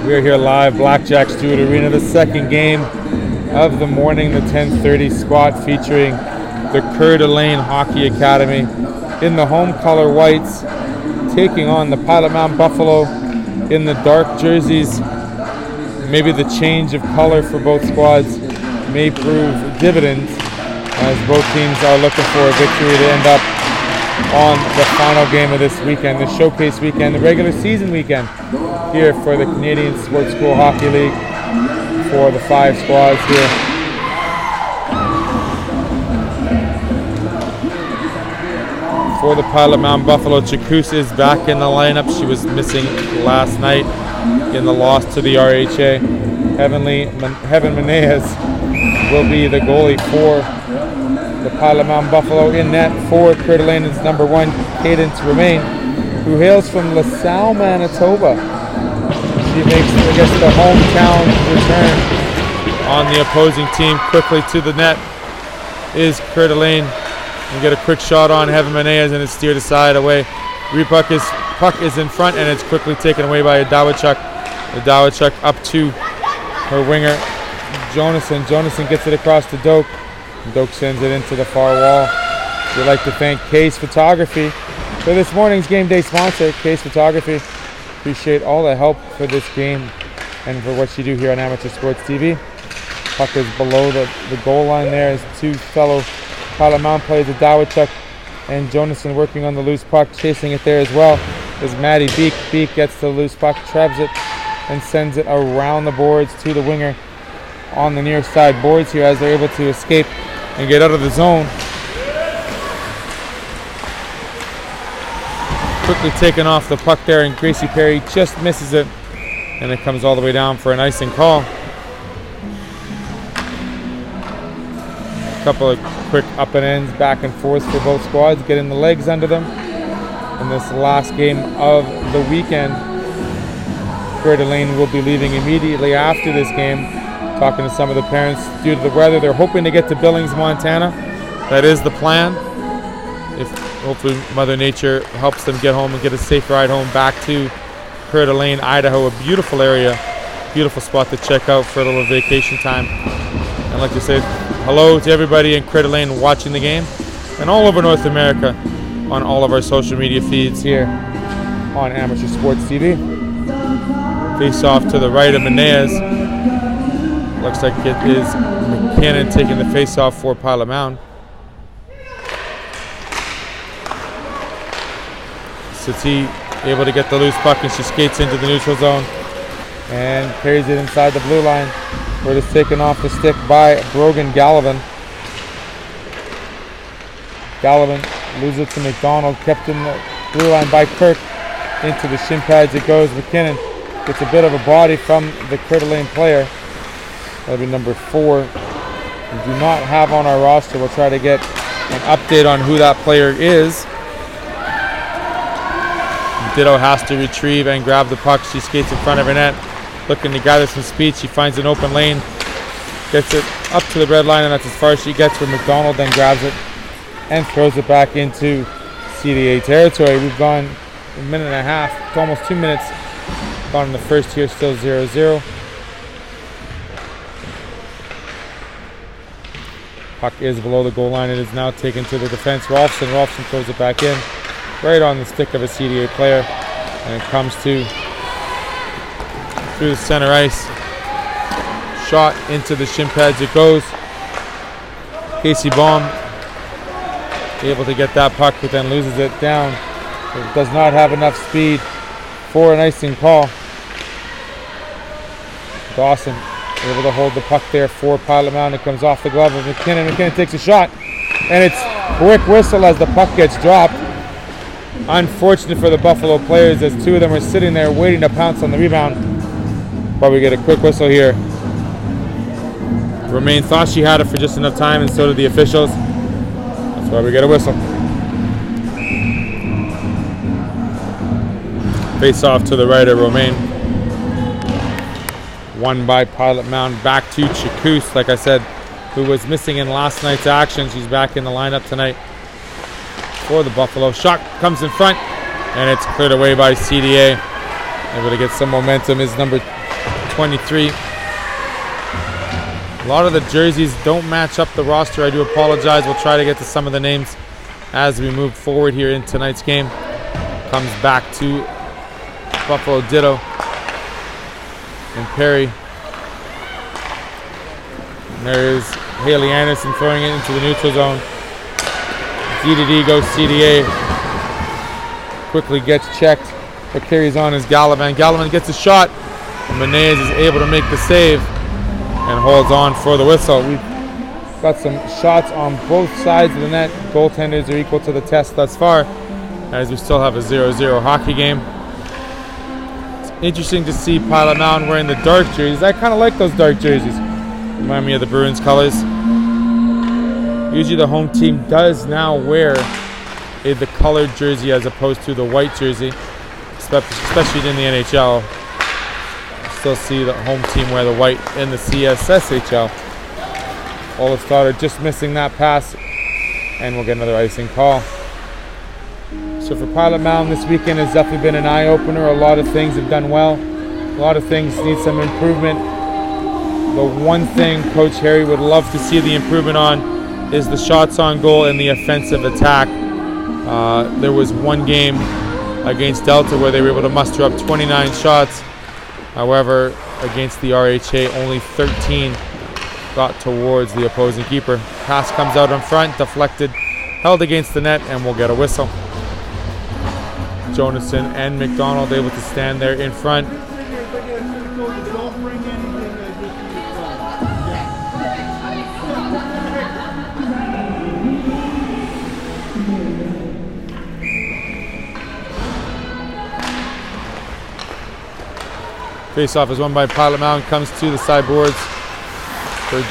We are here live, Blackjack Stewart Arena, the second game of the morning, the 10:30 squat featuring the Coeur d'Alene Hockey Academy in the home color whites, taking on the Pilot-Mound Buffalo in the dark jerseys. Maybe the change of color for both squads may prove dividends, as both teams are looking for a victory to end up on the final game of this weekend, the showcase weekend, the regular season weekend here for the Canadian Sports School Hockey League for the 5 squads here. For the Pilot-Mound Buffalo, Chakousse is back in the lineup. She was missing last night in the loss to the RHA. Heaven Menez will be the goalie for the Pilot-Mound Buffalo. In net for Coeur d'Alene is number 1, Cadence Romain, who hails from LaSalle, Manitoba. She makes, I guess, the hometown return on the opposing team. Quickly to the net is Coeur d'Alene. We get a quick shot on Heaven Menez, and it's steered aside away. Puck is in front, and it's quickly taken away by Adawachuk. Adawachuk up to her winger, Jonathan. Jonathan gets it across to Doak. Doak sends it into the far wall. We'd like to thank Case Photography for this morning's game day sponsor, Case Photography. Appreciate all the help for this game and for what you do here on Amateur Sports TV. Puck is below the goal line there as 2 fellow Pilot-Mound players, Adawachuk and Jonathan, working on the loose puck, chasing it there as well as Maddie Beek. Beek gets the loose puck, trebs it, and sends it around the boards to the winger on the near side boards here as they're able to escape and get out of the zone. Quickly taken off the puck there, and Gracie Perry just misses it, and it comes all the way down for an icing call. A couple of quick up and ends, back and forth for both squads, getting the legs under them in this last game of the weekend. Coeur d'Alene will be leaving immediately after this game. Talking to some of the parents, due to the weather, they're hoping to get to Billings, Montana. That is the plan. If hopefully Mother Nature helps them get home and get a safe ride home back to Coeur d'Alene, Idaho. A beautiful area, beautiful spot to check out for a little vacation time. I'd like to say hello to everybody in Coeur d'Alene watching the game, and all over North America on all of our social media feeds here on Amateur Sports TV. Face off to the right of Menez. Looks like it is McKinnon taking the face-off for Pilot-Mound. Sati able to get the loose puck, and she skates into the neutral zone and carries it inside the blue line, where it is taken off the stick by Brogan Gallivan. Gallivan loses it to McDonald, kept in the blue line by Kirk. Into the shin pads it goes. McKinnon gets a bit of a body from the Coeur d'Alene player. That'll be number 4. We do not have on our roster. We'll try to get an update on who that player is. Ditto has to retrieve and grab the puck. She skates in front of her net, looking to gather some speed. She finds an open lane, gets it up to the red line, and that's as far as she gets, where McDonald then grabs it and throws it back into CDA territory. We've gone a minute and a half, almost 2 minutes gone in the first here, still 0-0. Puck is below the goal line. It is now taken to the defense. Rolfson throws it back in, right on the stick of a CDA player, and it comes to through the center ice. Shot into the shin pads it goes. Casey Baum able to get that puck, but then loses it down. It does not have enough speed for an icing call. Dawson able to hold the puck there for Pilot-Mound. It comes off the glove of McKinnon. McKinnon takes a shot, and it's quick whistle as the puck gets dropped. Unfortunate for the Buffalo players, as 2 of them are sitting there waiting to pounce on the rebound. But we get a quick whistle here. Romain thought she had it for just enough time, and so did the officials. That's why we get a whistle. Face off to the right of Romain. Won by Pilot-Mound. Back to Chakousse, like I said, who was missing in last night's action. She's back in the lineup tonight for the Buffalo. Shot comes in front, and it's cleared away by CDA. Able to get some momentum is number 23. A lot of the jerseys don't match up the roster. I do apologize. We'll try to get to some of the names as we move forward here in tonight's game. Comes back to Buffalo Ditto and Perry. And there is Haley Anderson throwing it into the neutral zone. D goes CDA. Quickly gets checked, but carries on as Gallivan. Gallivan gets a shot, and Menez is able to make the save and holds on for the whistle. We've got some shots on both sides of the net. Goaltenders are equal to the test thus far, as we still have a 0-0 hockey game. It's interesting to see Pilot-Mound wearing the dark jerseys. I kind of like those dark jerseys. Remind me of the Bruins colors. Usually the home team does now wear the colored jersey as opposed to the white jersey, especially in the NHL. Still see the home team wear the white in the CSSHL. Olaf Stoddard just missing that pass, and we'll get another icing call. So for Pilot-Mound, this weekend has definitely been an eye-opener. A lot of things have done well. A lot of things need some improvement. The one thing Coach Harry would love to see the improvement on is the shots on goal and the offensive attack. There was one game against Delta where they were able to muster up 29 shots. However, against the RHA, only 13 got towards the opposing keeper. Pass comes out in front, deflected, held against the net, and we'll get a whistle. Jonason and McDonald able to stand there in front. Face-off is won by Pilot-Mound, comes to the sideboards.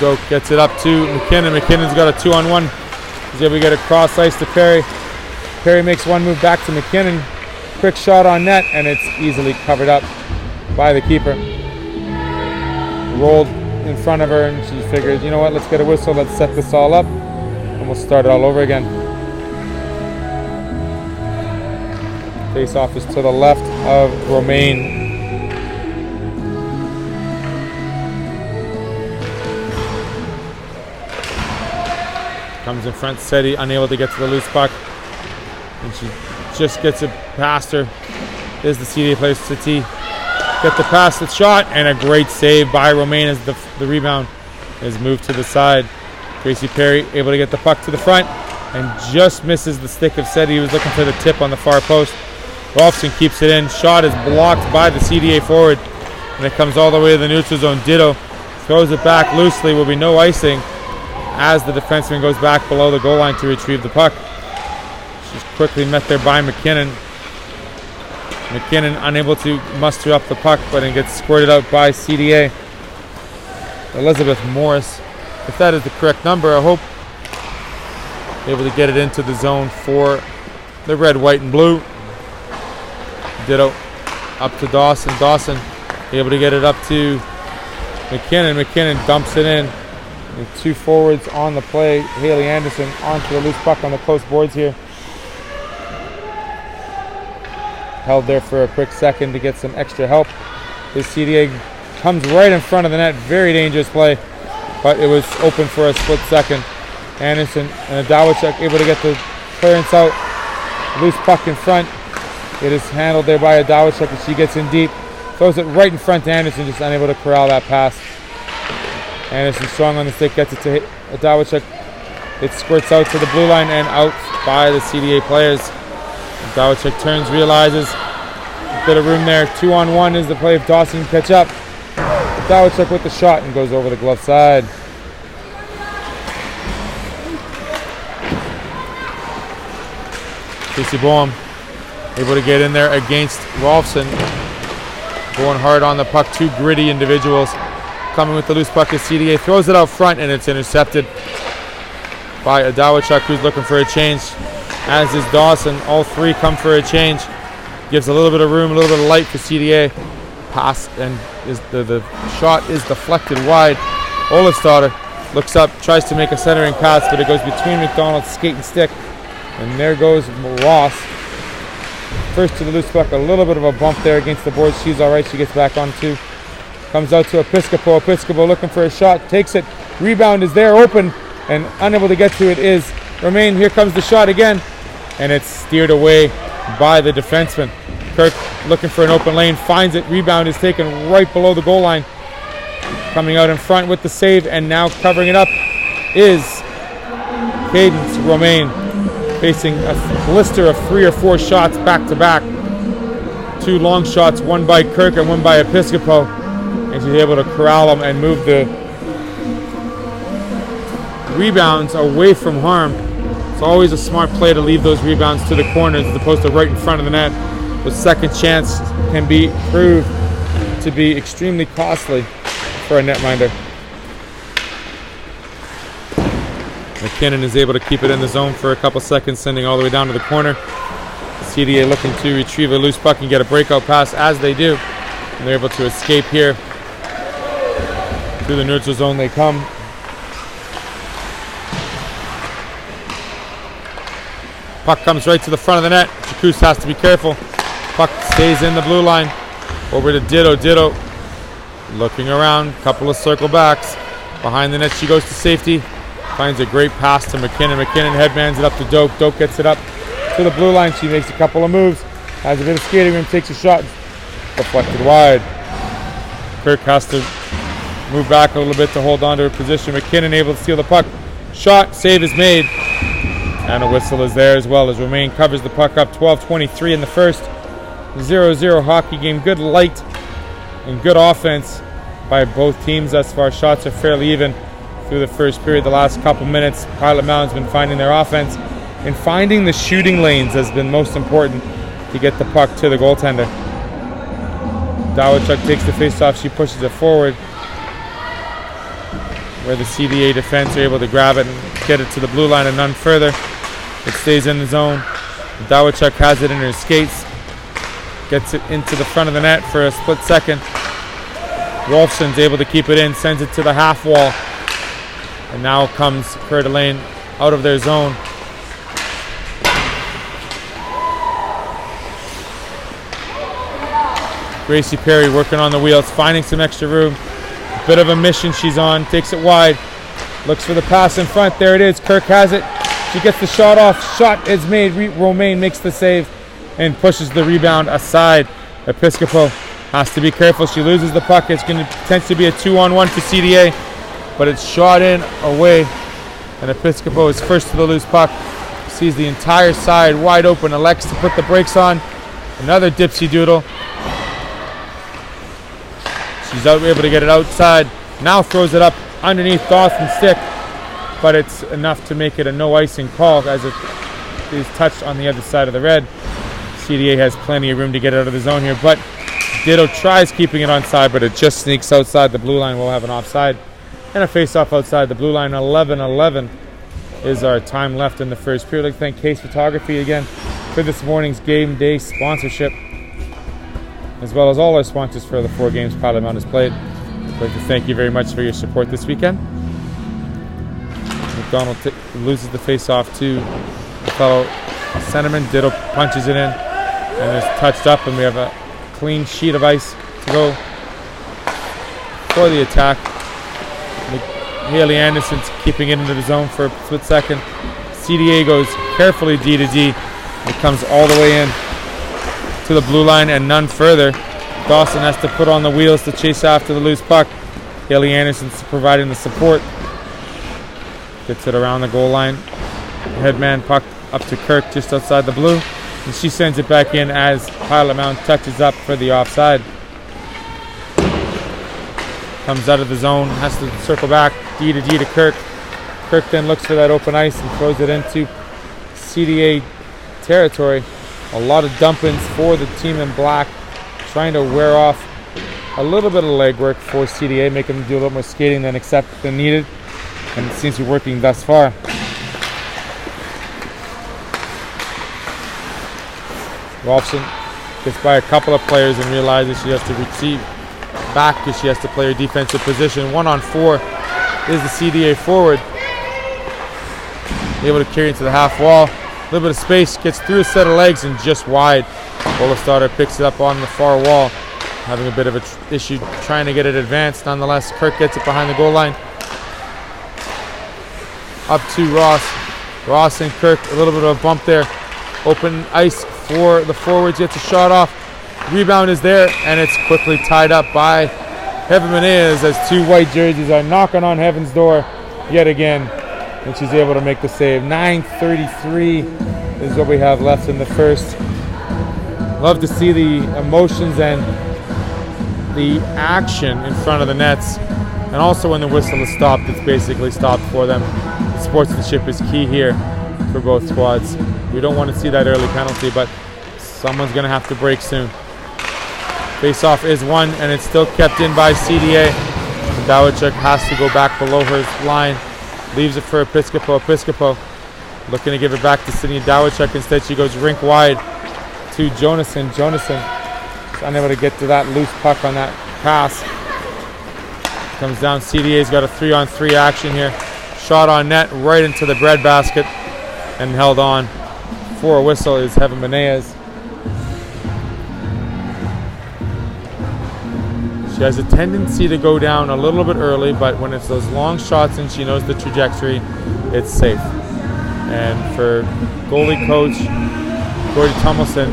Doak gets it up to McKinnon. McKinnon's got a 2-on-1. He's able to get a cross ice to Perry. Perry makes one move back to McKinnon. Quick shot on net, and it's easily covered up by the keeper. Rolled in front of her, and she figured, you know what, let's get a whistle, let's set this all up, and we'll start it all over again. Face-off is to the left of Romaine. Comes in front, Seti unable to get to the loose puck, and she just gets it past her. There's the CDA player, Seti. Get the pass, the shot, and a great save by Romaine as the rebound is moved to the side. Tracy Perry able to get the puck to the front and just misses the stick of Seti. He was looking for the tip on the far post. Rolfson keeps it in. Shot is blocked by the CDA forward, and it comes all the way to the neutral zone. Ditto throws it back loosely. Will be no icing as the defenseman goes back below the goal line to retrieve the puck. She's quickly met there by McKinnon. McKinnon unable to muster up the puck, but it gets squirted out by CDA. Elizabeth Morris, if that is the correct number, I hope, able to get it into the zone for the red, white, and blue. Ditto up to Dawson. Dawson able to get it up to McKinnon. McKinnon dumps it in. And two forwards on the play. Haley Anderson onto the loose puck on the close boards here. Held there for a quick second to get some extra help. This CDA comes right in front of the net. Very dangerous play, but it was open for a split second. Anderson and Adawachuk able to get the clearance out. Loose puck in front. It is handled there by Adawachuk, and she gets in deep. Throws it right in front to Anderson, just unable to corral that pass. Anderson strong on the stick, gets it to Adawachuk. It squirts out to the blue line and out by the CDA players. Adawachuk turns, realizes a bit of room there. 2-on-1 is the play if Dawson can catch up. Adawachuk with the shot and goes over the glove side. Casey Boehm able to get in there against Rolfson. Going hard on the puck, two gritty individuals. Coming with the loose puck is CDA, throws it out front, and it's intercepted by Adawachuk, who's looking for a change, as is Dawson. All three come for a change. Gives a little bit of room, a little bit of light for CDA. Pass, and the shot is deflected wide. Olafsdotter looks up, tries to make a centering pass, but it goes between McDonald's skate and stick. And there goes Ross. First to the loose puck, a little bit of a bump there against the boards. She's all right, she gets back on two. Comes out to Episcopo. Episcopo looking for a shot. Takes it. Rebound is there, open, and unable to get to it is Romaine. Here comes the shot again, and it's steered away by the defenseman. Kirk looking for an open lane, finds it. Rebound is taken right below the goal line. Coming out in front with the save, and now covering it up is Cadence Romaine, facing a blister of 3 or 4 shots back to back. 2 long shots, one by Kirk and one by Episcopo, and she's able to corral them and move the rebounds away from harm. It's always a smart play to leave those rebounds to the corners as opposed to right in front of the net. The second chance can be proved to be extremely costly for a netminder. McKinnon is able to keep it in the zone for a couple seconds, sending all the way down to the corner. CDA looking to retrieve a loose puck and get a breakout pass, as they do. And they're able to escape here. Through the neutral zone they come. Puck comes right to the front of the net. Chakouste has to be careful. Puck stays in the blue line. Over to Ditto. Ditto looking around. Couple of circle backs. Behind the net she goes to safety. Finds a great pass to McKinnon. McKinnon headmans it up to Doak. Doak gets it up to the blue line. She makes a couple of moves. Has a bit of skating room. Takes a shot. Deflected wide. Kirk has to move back a little bit to hold on to her position. McKinnon able to steal the puck. Shot. Save is made. And a whistle is there as well as Romaine covers the puck up. 12:23 in the first. 0-0 hockey game. Good light and good offense by both teams thus far. Shots are fairly even through the first period. The last couple minutes, Pilot-Mound's been finding their offense, and finding the shooting lanes has been most important to get the puck to the goaltender. Dawachuk takes the face-off. She pushes it forward, where the CDA defense are able to grab it and get it to the blue line and none further. It stays in the zone. Dawachuk has it in her skates. Gets it into the front of the net for a split second. Wolfson's able to keep it in, sends it to the half wall. And now comes Coeur d'Alene out of their zone. Gracie Perry working on the wheels, finding some extra room. A bit of a mission she's on, takes it wide. Looks for the pass in front, there it is, Kirk has it. She gets the shot off, shot is made, Romaine makes the save and pushes the rebound aside. Episcopo has to be careful, she loses the puck. It's going to potentially be a 2-on-1 for CDA, but it's shot in away, and Episcopo is first to the loose puck. Sees the entire side wide open, elects to put the brakes on. Another dipsy doodle. She's able to get it outside. Now throws it up underneath Dawson's stick, but it's enough to make it a no icing call as it is touched on the other side of the red. CDA has plenty of room to get out of the zone here, but Ditto tries keeping it onside, but it just sneaks outside the blue line. We'll have an offside and a face-off outside the blue line. 11-11 is our time left in the first period. I'd like to thank Case Photography again for this morning's game day sponsorship, as well as all our sponsors for the 4 games Pilot-Mound has played. I'd like to thank you very much for your support this weekend. McDonald loses the face-off to the fellow centerman. Ditto punches it in, and it's touched up, and we have a clean sheet of ice to go for the attack. Haley Anderson's keeping it into the zone for a split second. CDA goes carefully D to D. It comes all the way in to the blue line and none further. Dawson has to put on the wheels to chase after the loose puck. Haley Anderson's providing the support. Gets it around the goal line. Headman puck up to Kirk just outside the blue. And she sends it back in as Pilot-Mound touches up for the offside. Comes out of the zone, has to circle back, D to D to Kirk. Kirk then looks for that open ice and throws it into CDA territory. A lot of dump-ins for the team in black, trying to wear off a little bit of legwork for CDA, making them do a little more skating than needed, and it seems to be working thus far. Wolfson gets by a couple of players and realizes she has to receive back because she has to play her defensive position. 1-on-4 is the CDA forward. Able to carry into the half wall. A little bit of space, gets through a set of legs and just wide. Bolestadter picks it up on the far wall. having a bit of an issue trying to get it advanced. Nonetheless, Kirk gets it behind the goal line. Up to Ross. Ross and Kirk, a little bit of a bump there. Open ice for the forwards, gets a shot off. Rebound is there, and it's quickly tied up by Heaven Menez as two white jerseys are knocking on Heaven's door yet again. And she's able to make the save. 9:33 is what we have left in the first. Love to see the emotions and the action in front of the nets. And also when the whistle is stopped, it's basically stopped for them. The sportsmanship is key here for both squads. We don't want to see that early penalty, but someone's going to have to break soon. Face-off is won, and it's still kept in by CDA. Dawachuk has to go back below her line. Leaves it for Episcopo. Episcopo looking to give it back to Sydney Dawachuk. Instead, she goes rink wide to Jonason. Jonason is unable to get to that loose puck on that pass. Comes down. CDA's got a 3-on-3 action here. Shot on net right into the breadbasket and held on. For a whistle is Heaven Menez. She has a tendency to go down a little bit early, but when it's those long shots and she knows the trajectory, it's safe. And for goalie coach Gordy Tummelson,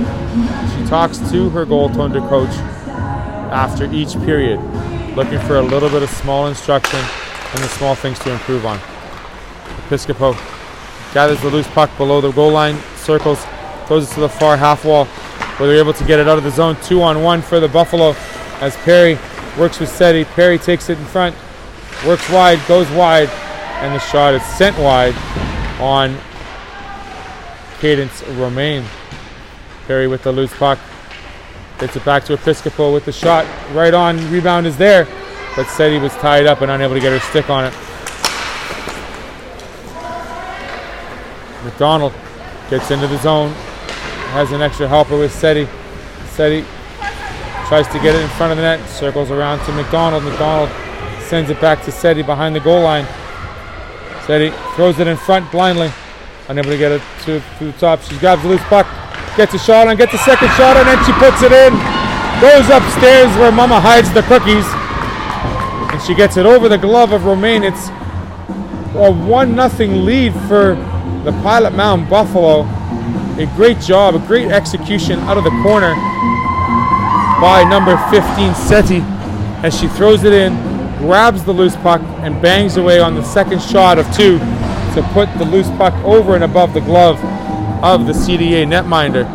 she talks to her goaltender coach after each period, looking for a little bit of small instruction and the small things to improve on. Episcopo gathers the loose puck below the goal line, circles, throws it to the far half wall, where they're able to get it out of the zone. 2-on-1 for the Buffalo as Perry works with Seti. Perry takes it in front, works wide, goes wide, and the shot is sent wide on Cadence Romaine. Perry with the loose puck. Gets it back to Episcopo with the shot. Right on, rebound is there, but Seti was tied up and unable to get her stick on it. McDonald gets into the zone. Has an extra helper with Seti. Seti tries to get it in front of the net, circles around to McDonald. McDonald sends it back to Seti behind the goal line. Seti throws it in front blindly, unable to get it to the top. She grabs the loose puck, gets a shot on, gets a second shot on, and she puts it in. Goes upstairs where Mama hides the cookies, and she gets it over the glove of Romaine. It's a 1-0 lead for the Pilot-Mound Buffalo. A great job, a great execution out of the corner by number 15, Seti, as she throws it in, grabs the loose puck, and bangs away on the second shot of 2 to put the loose puck over and above the glove of the CDA netminder.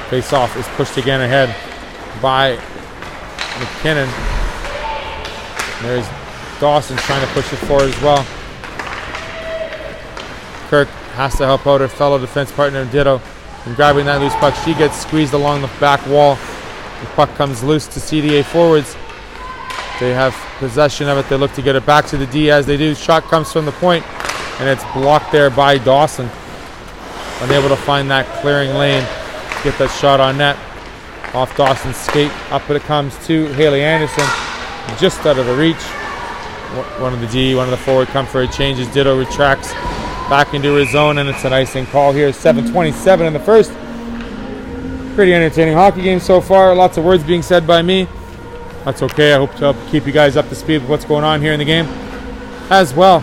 Face-off is pushed again ahead by McKinnon. There's Dawson trying to push it forward as well. Kirk has to help out her fellow defense partner Ditto in grabbing that loose puck. She gets squeezed along the back wall. The puck comes loose to CDA forwards. They have possession of it. They look to get it back to the D as they do. Shot comes from the point, and it's blocked there by Dawson. Unable to find that clearing lane to get that shot on net. Off Dawson's skate, up it comes to Haley Anderson, just out of the reach. One of the D, one of the forward come for a change as Ditto retracts back into his zone, and it's an icing call here. 7:27 in the first. Pretty entertaining hockey game so far. Lots of words being said by me. That's okay. I hope to help keep you guys up to speed with what's going on here in the game as well.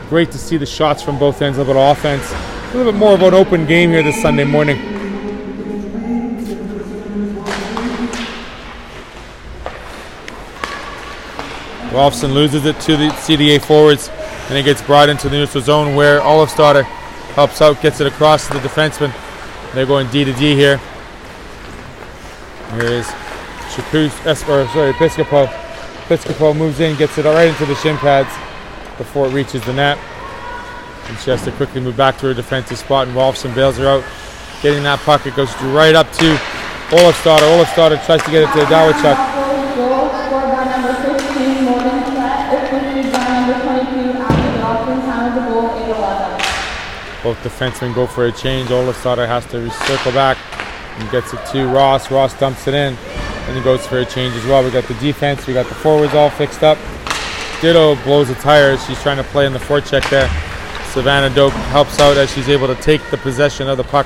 Great to see the shots from both ends, a little bit of offense. A little bit more of an open game here this Sunday morning. Rolfson loses it to the CDA forwards, and it gets brought into the neutral zone where Olofsdotter helps out, gets it across to the defenseman. They're going D to D here. Here is Episcopo. Episcopo moves in, gets it right into the shin pads before it reaches the net. And she has to quickly move back to her defensive spot, and Rolfson bails her out. Getting that puck, it goes right up to Olofsdotter. Olofsdotter tries to get it to Dawachuk. Both defensemen go for a change. Olofsdotter has to circle back and gets it to Ross. Ross dumps it in, and he goes for a change as well. We got the defense, we got the forwards all fixed up. Ditto blows a tire. She's trying to play in the forecheck there. Savannah Doak helps out as she's able to take the possession of the puck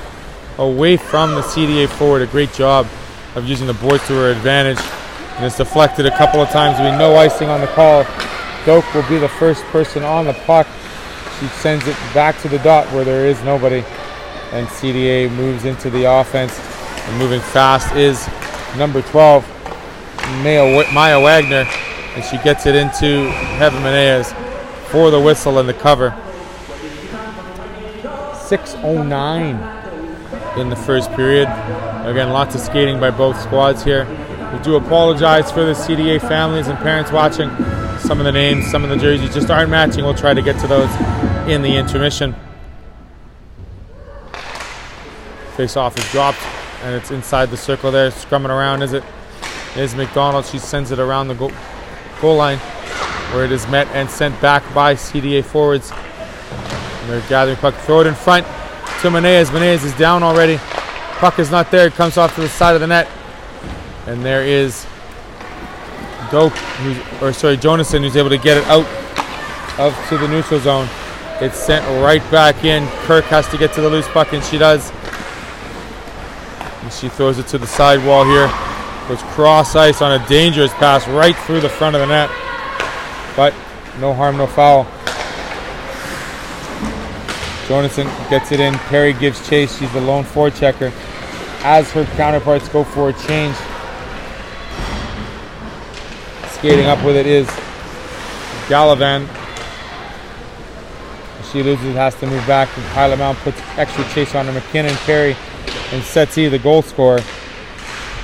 away from the CDA forward. A great job of using the boards to her advantage. And it's deflected a couple of times. We no icing on the call. Doak will be the first person on the puck. She sends it back to the dot where there is nobody. And CDA moves into the offense. And moving fast is number 12, Maya Wagner. And she gets it into Heaven Menez for the whistle and the cover. 6:09 in the first period. Again, lots of skating by both squads here. We do apologize for the CDA families and parents watching. Some of the names, some of the jerseys just aren't matching. We'll try to get to those in the intermission. Face-off is dropped, and it's inside the circle there. Scrumming around, is McDonald. She sends it around the goal line, where it is met and sent back by CDA forwards. And they're gathering puck. Throw it in front to Menez. Menez is down already. Puck is not there. It comes off to the side of the net. And there is Jonasson, who's able to get it out to the neutral zone. It's sent right back in. Kirk has to get to the loose puck, and she does. And she throws it to the sidewall here. Goes cross ice on a dangerous pass right through the front of the net. But no harm, no foul. Jonasson gets it in. Perry gives chase. She's the lone forechecker as her counterparts go for a change. Skating up with it is Gallivan. She loses, has to move back. And Pilot-Mound puts extra chase on her. McKinnon, Perry, and Setzi, the goal scorer,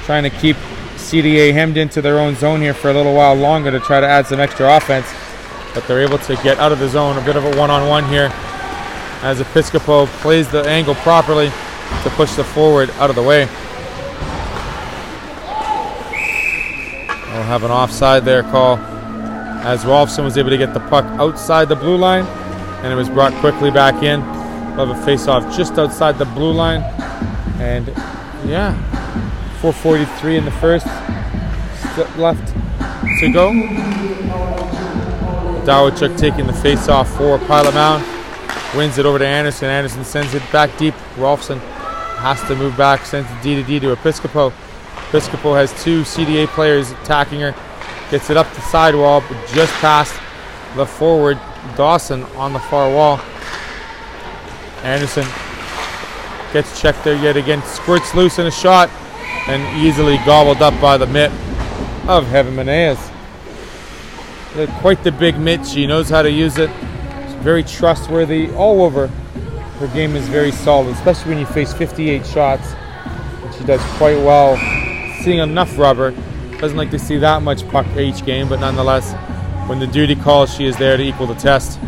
trying to keep CDA hemmed into their own zone here for a little while longer to try to add some extra offense. But they're able to get out of the zone. A bit of a one-on-one here as Episcopo plays the angle properly to push the forward out of the way. We'll have an offside there call as Rolfson was able to get the puck outside the blue line, and it was brought quickly back in. We'll have a face-off just outside the blue line. And yeah, 4:43 in the first left to go. Dawachuk taking the face-off for Pilot-Mound. Wins it over to Anderson. Anderson sends it back deep. Rolfson has to move back, sends it D to Episcopo. Episcopo has two CDA players attacking her. Gets it up the sidewall, but just past the forward, Dawson on the far wall. Anderson gets checked there yet again. Squirts loose in a shot and easily gobbled up by the mitt of Heaven Menez. Quite the big mitt. She knows how to use it. She's very trustworthy all over. Her game is very solid, especially when you face 58 shots. And she does quite well. Seeing enough rubber. Doesn't like to see that much puck each game, but nonetheless, when the duty calls, she is there to equal the test.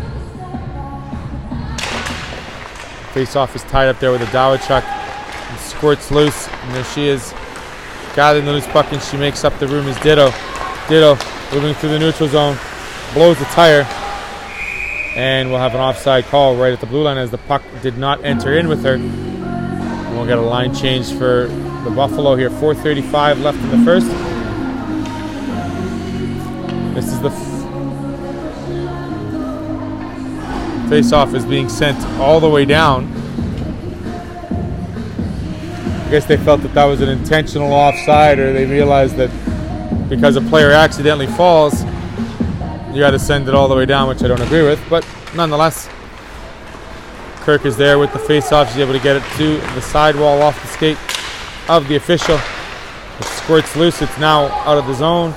Face-off is tied up there with a Dawachuk. And squirts loose, and there she is, gathering the loose puck, and she makes up the room as Ditto. Ditto moving through the neutral zone, blows the tire, and we'll have an offside call right at the blue line as the puck did not enter in with her. And we'll get a line change for the Buffalo here. 4:35 left in the first. This is the face-off is being sent all the way down. I guess they felt that was an intentional offside, or they realized that because a player accidentally falls, you got to send it all the way down, which I don't agree with. But nonetheless, Kirk is there with the face-off. She's able to get it to the sidewall off the skate of the official. It squirts loose. It's now out of the zone.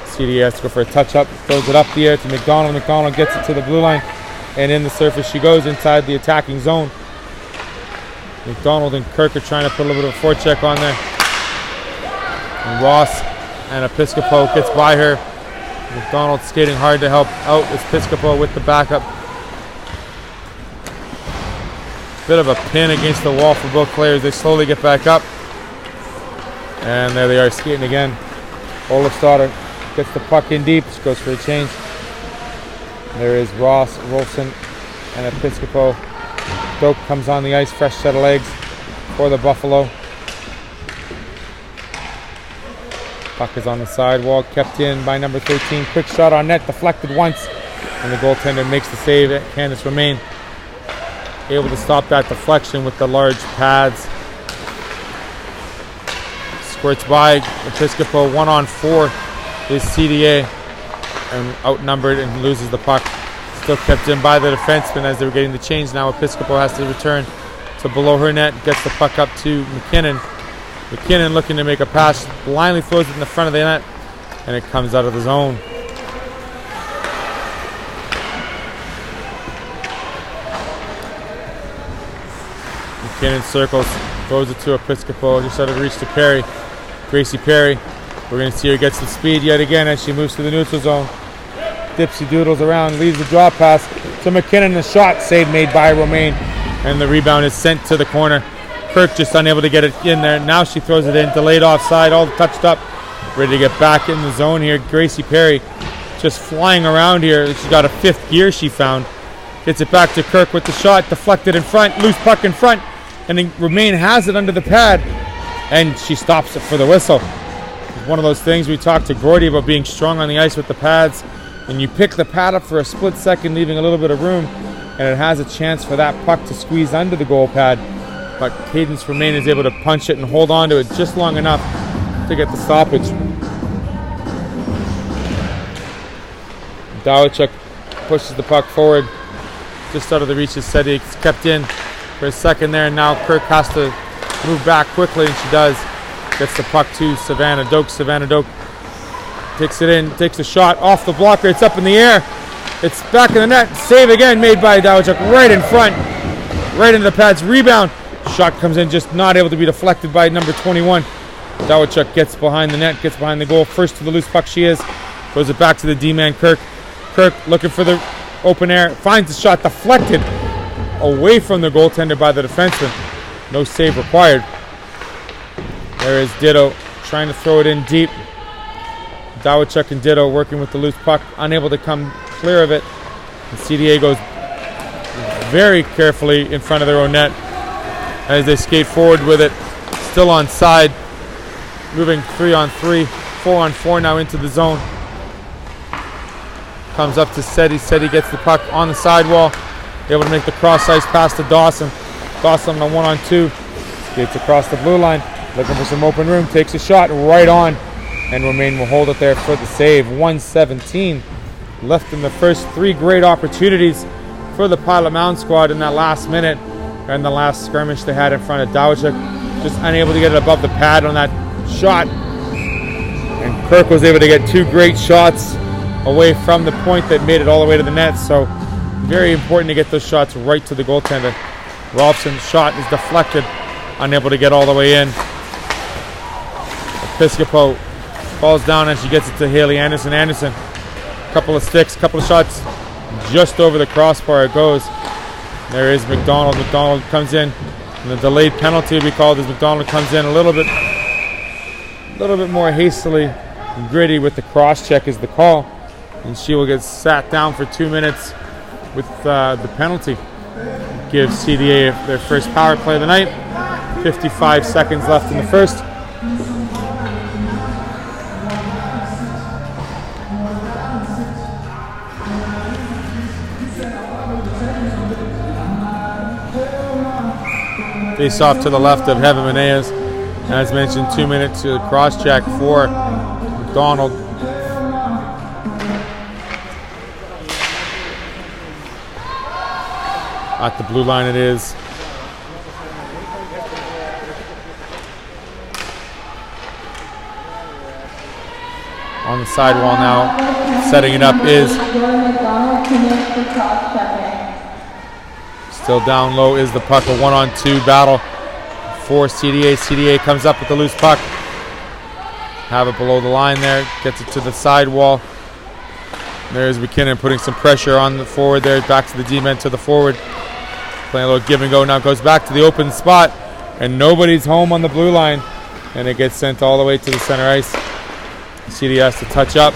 CDA has to go for a touch-up. Throws it up the air to McDonald. McDonald gets it to the blue line. And in the surface she goes inside the attacking zone. McDonald and Kirk are trying to put a little bit of a forecheck on there. And Ross and Episcopo gets by her. McDonald skating hard to help out Episcopo with the backup. Bit of a pin against the wall for both players. They slowly get back up. And there they are skating again. Olafsdotter gets the puck in deep. She goes for a change. There is Ross, Rolfson, and Episcopo. Doak comes on the ice, fresh set of legs for the Buffalo. Puck is on the sidewall, kept in by number 13. Quick shot on net, deflected once, and the goaltender makes the save. Candice Romain able to stop that deflection with the large pads. Squirts by Episcopo, 1-on-4 is CDA, and outnumbered and loses the puck. Still kept in by the defenseman as they were getting the change. Now Episcopo has to return to below her net, gets the puck up to McKinnon. McKinnon looking to make a pass, blindly throws it in the front of the net, and it comes out of the zone. McKinnon circles, throws it to Episcopo, just out of reach to Perry. Gracie Perry, we're going to see her get some speed yet again as she moves to the neutral zone. Dipsy doodles around, leaves the draw pass to McKinnon. The shot save made by Romaine, and the rebound is sent to the corner. Kirk just unable to get it in there. Now she throws it in, delayed offside, all touched up, ready to get back in the zone here. Gracie Perry just flying around here. She's got a fifth gear she found. Gets it back to Kirk with the shot, deflected in front, loose puck in front, and then Romaine has it under the pad, and she stops it for the whistle. It's one of those things we talked to Gordy about being strong on the ice with the pads, and you pick the pad up for a split second, leaving a little bit of room, and it has a chance for that puck to squeeze under the goal pad. But Cadence Romaine is able to punch it and hold on to it just long enough to get the stoppage. Dawachuk pushes the puck forward, just out of the reach of Seti. It's kept in for a second there, and now Kirk has to move back quickly, and she does. Gets the puck to Savannah Doak. Savannah Doak takes it in, takes a shot off the blocker. It's up in the air. It's back in the net. Save again made by Dawachuk right in front, right into the pads. Rebound. Shot comes in, just not able to be deflected by number 21. Dawachuk gets behind the net, gets behind the goal. First to the loose puck she is. Throws it back to the D-man Kirk. Kirk looking for the open air. Finds the shot deflected away from the goaltender by the defenseman. No save required. There is Ditto trying to throw it in deep. Dawachuk and Ditto working with the loose puck, unable to come clear of it. And CDA goes very carefully in front of their own net as they skate forward with it. Still on side. Moving 3-on-3, 4-on-4 now into the zone. Comes up to Seti. Seti gets the puck on the sidewall. Able to make the cross ice pass to Dawson. Dawson on a 1-on-2. Skates across the blue line. Looking for some open room. Takes a shot right on. And Romaine will hold it there for the save. 1:17 left in the first. Three great opportunities for the Pilot-Mound squad in that last minute. And the last skirmish they had in front of Dawachuk. Just unable to get it above the pad on that shot. And Kirk was able to get two great shots away from the point that made it all the way to the net. So very important to get those shots right to the goaltender. Rolfson's shot is deflected, unable to get all the way in. Episcopo falls down and she gets it to Haley Anderson. Anderson, couple of sticks, couple of shots, just over the crossbar it goes. There is McDonald. McDonald comes in, and the delayed penalty will be called as McDonald comes in a little bit more hastily and gritty with the cross check is the call, and she will get sat down for 2 minutes with the penalty. Gives CDA their first power play of the night. 55 seconds left in the first. Face off to the left of Heaven Meneas. As mentioned, 2 minutes to cross check for McDonald. At the blue line it is. On the sidewall now, setting it up is. Still down low is the puck. A 1-on-2 battle for CDA. CDA comes up with the loose puck. Have it below the line there. Gets it to the sidewall. There's McKinnon putting some pressure on the forward there. Back to the D-men to the forward. Playing a little give and go now. Goes back to the open spot. And nobody's home on the blue line. And it gets sent all the way to the center ice. CDA has to touch up.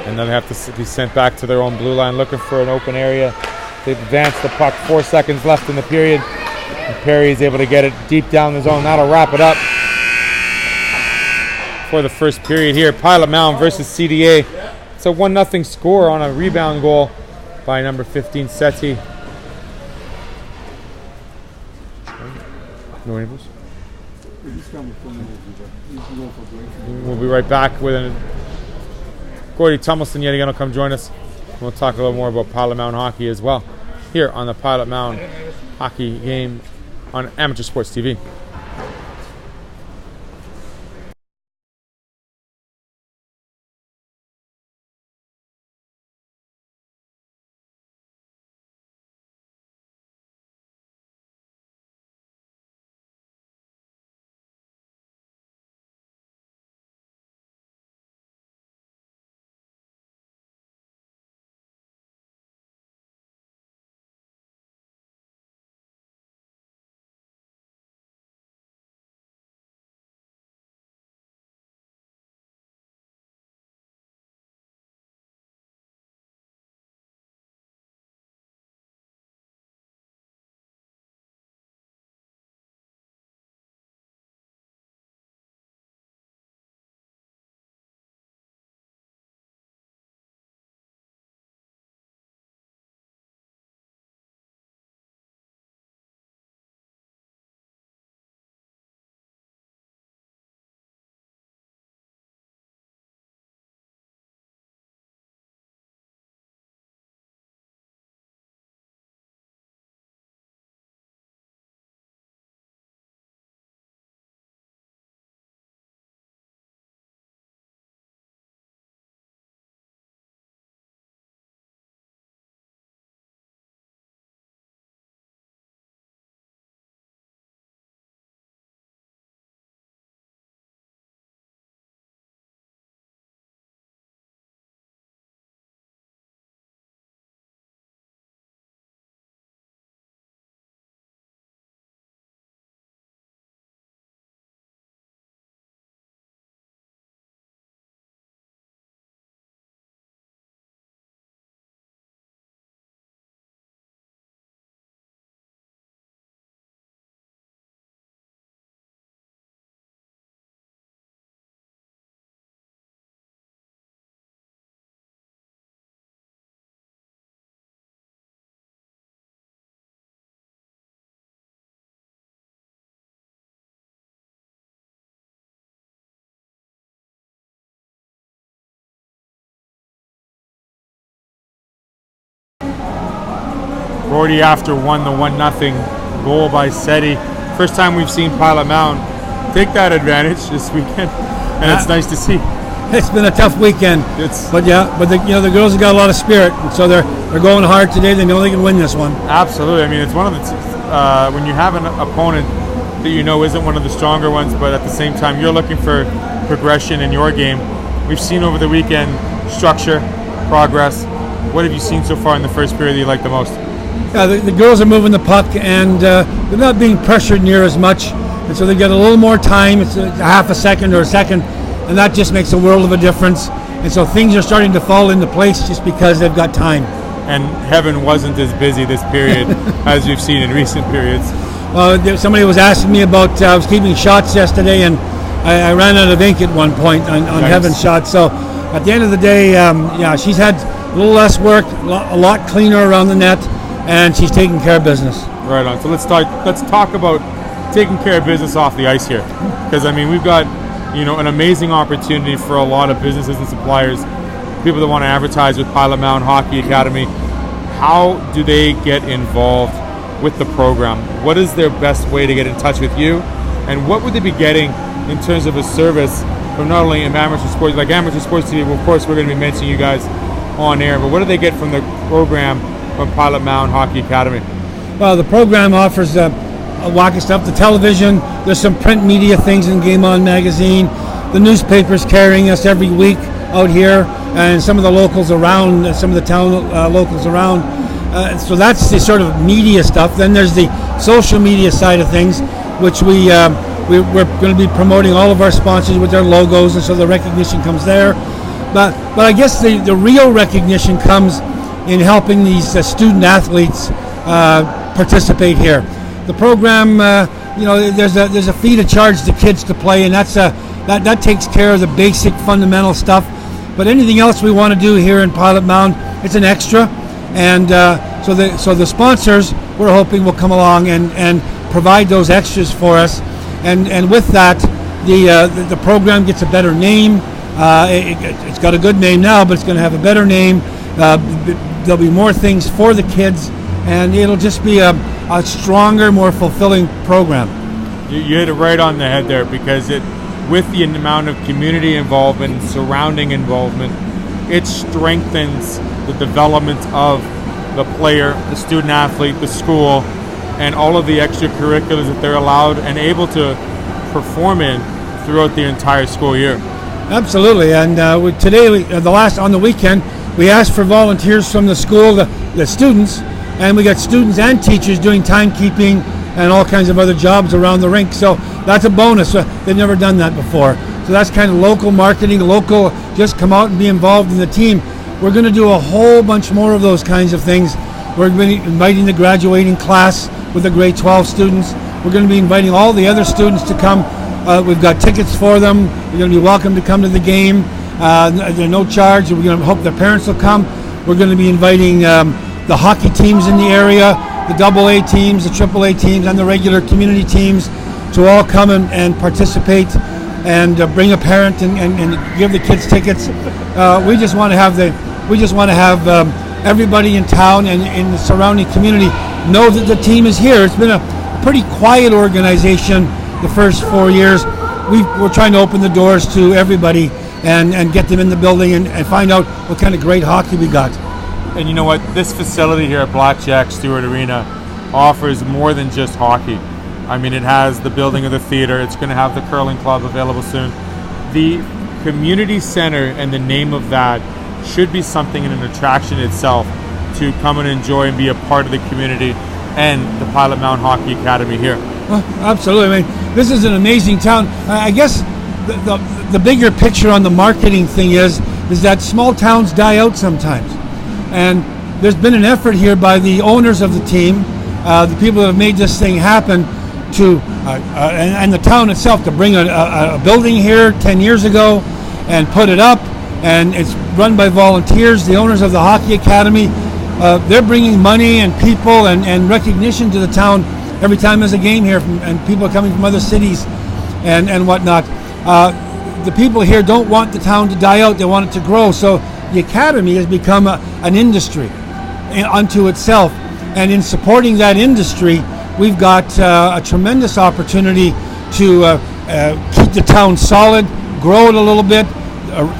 And then they have to be sent back to their own blue line looking for an open area. They advance the puck. 4 seconds left in the period. And Perry is able to get it deep down the zone. That'll wrap it up for the first period here. Pilot-Mound versus CDA. It's a 1-0 score on a rebound goal by number 15, Seti. No interviews? We'll be right back with Gordy Tumbleston yet again will come join us. We'll talk a little more about Pilot-Mound hockey as well here on the Pilot-Mound hockey game on Amateur Sports TV. Gordy after the 1-0 goal by Seti. First time we've seen Pilot-Mound take that advantage this weekend, and it's nice to see. It's been a tough weekend, but the girls have got a lot of spirit, and so they're going hard today. They know they can win this one. Absolutely. I mean, it's one of the when you have an opponent that you know isn't one of the stronger ones, but at the same time you're looking for progression in your game. We've seen over the weekend structure, progress. What have you seen so far in the first period that you like the most? Yeah, the girls are moving the puck, and they're not being pressured near as much, and so they get a little more time. It's a half a second or a second, and that just makes a world of a difference. And so things are starting to fall into place just because they've got time. And Heaven wasn't as busy this period as you've seen in recent periods. Well, somebody was asking me about, I was keeping shots yesterday, and I ran out of ink at one point on nice. Heaven's shots. So at the end of the day, she's had a little less work, a lot cleaner around the net, and she's taking care of business. Right on. So let's talk about taking care of business off the ice here, because I mean we've got an amazing opportunity for a lot of businesses and suppliers, people that want to advertise with Pilot-Mound Hockey Academy. How do they get involved with the program? What is their best way to get in touch with you, and what would they be getting in terms of a service from not only amateur sports, like Amateur Sports TV? Well, of course, we're going to be mentioning you guys on air, but what do they get from the program from Pilot-Mound Hockey Academy? Well, the program offers a whack of stuff. The television, there's some print media things in Game On magazine. The newspapers carrying us every week out here, and some of the locals around, some of the town locals around. So that's the sort of media stuff. Then there's the social media side of things, which we're going to be promoting all of our sponsors with their logos, and so the recognition comes there. But I guess the real recognition comes in helping these student athletes participate here. The program, there's a fee to charge the kids to play, and that takes care of the basic fundamental stuff. But anything else we want to do here in Pilot-Mound, it's an extra, and so the sponsors we're hoping will come along and provide those extras for us, and with that, the program gets a better name. It's got a good name now, but it's going to have a better name. There'll be more things for the kids, and it'll just be a stronger, more fulfilling program. You hit it right on the head there, because with the amount of community involvement and surrounding involvement, it strengthens the development of the player, the student athlete, the school, and all of the extracurriculars that they're allowed and able to perform in throughout the entire school year. Absolutely, and today, on the weekend, we asked for volunteers from the school, the students, and we got students and teachers doing timekeeping and all kinds of other jobs around the rink. So that's a bonus. They've never done that before. So that's kind of local marketing, just come out and be involved in the team. We're going to do a whole bunch more of those kinds of things. We're going to be inviting the graduating class with the grade 12 students. We're going to be inviting all the other students to come. We've got tickets for them. They're going to be welcome to come to the game. They're no charge. We're going to hope their parents will come. We're going to be inviting the hockey teams in the area, the AA teams, the AAA teams, and the regular community teams to all come and participate and bring a parent and give the kids tickets. We just want to have everybody in town and in the surrounding community know that the team is here. It's been a pretty quiet organization the first 4 years. We're trying to open the doors to everybody and get them in the building and find out what kind of great hockey we got. And you know what? This facility here at Blackjack Stewart Arena offers more than just hockey. I mean, it has the building of the theater. It's going to have the curling club available soon. The community center and the name of that should be something and an attraction itself to come and enjoy and be a part of the community and the Pilot-Mound Hockey Academy here. Well, absolutely. I mean, this is an amazing town. I guess the bigger picture on the marketing thing is that small towns die out sometimes. And there's been an effort here by the owners of the team, the people that have made this thing happen, and the town itself, to bring a building here 10 years ago and put it up, and it's run by volunteers. The owners of the Hockey Academy, they're bringing money and people and recognition to the town every time there's a game here, and people are coming from other cities and whatnot. The people here don't want the town to die out. They want it to grow. So the Academy has become an industry unto itself. And in supporting that industry, we've got a tremendous opportunity to keep the town solid, grow it a little bit,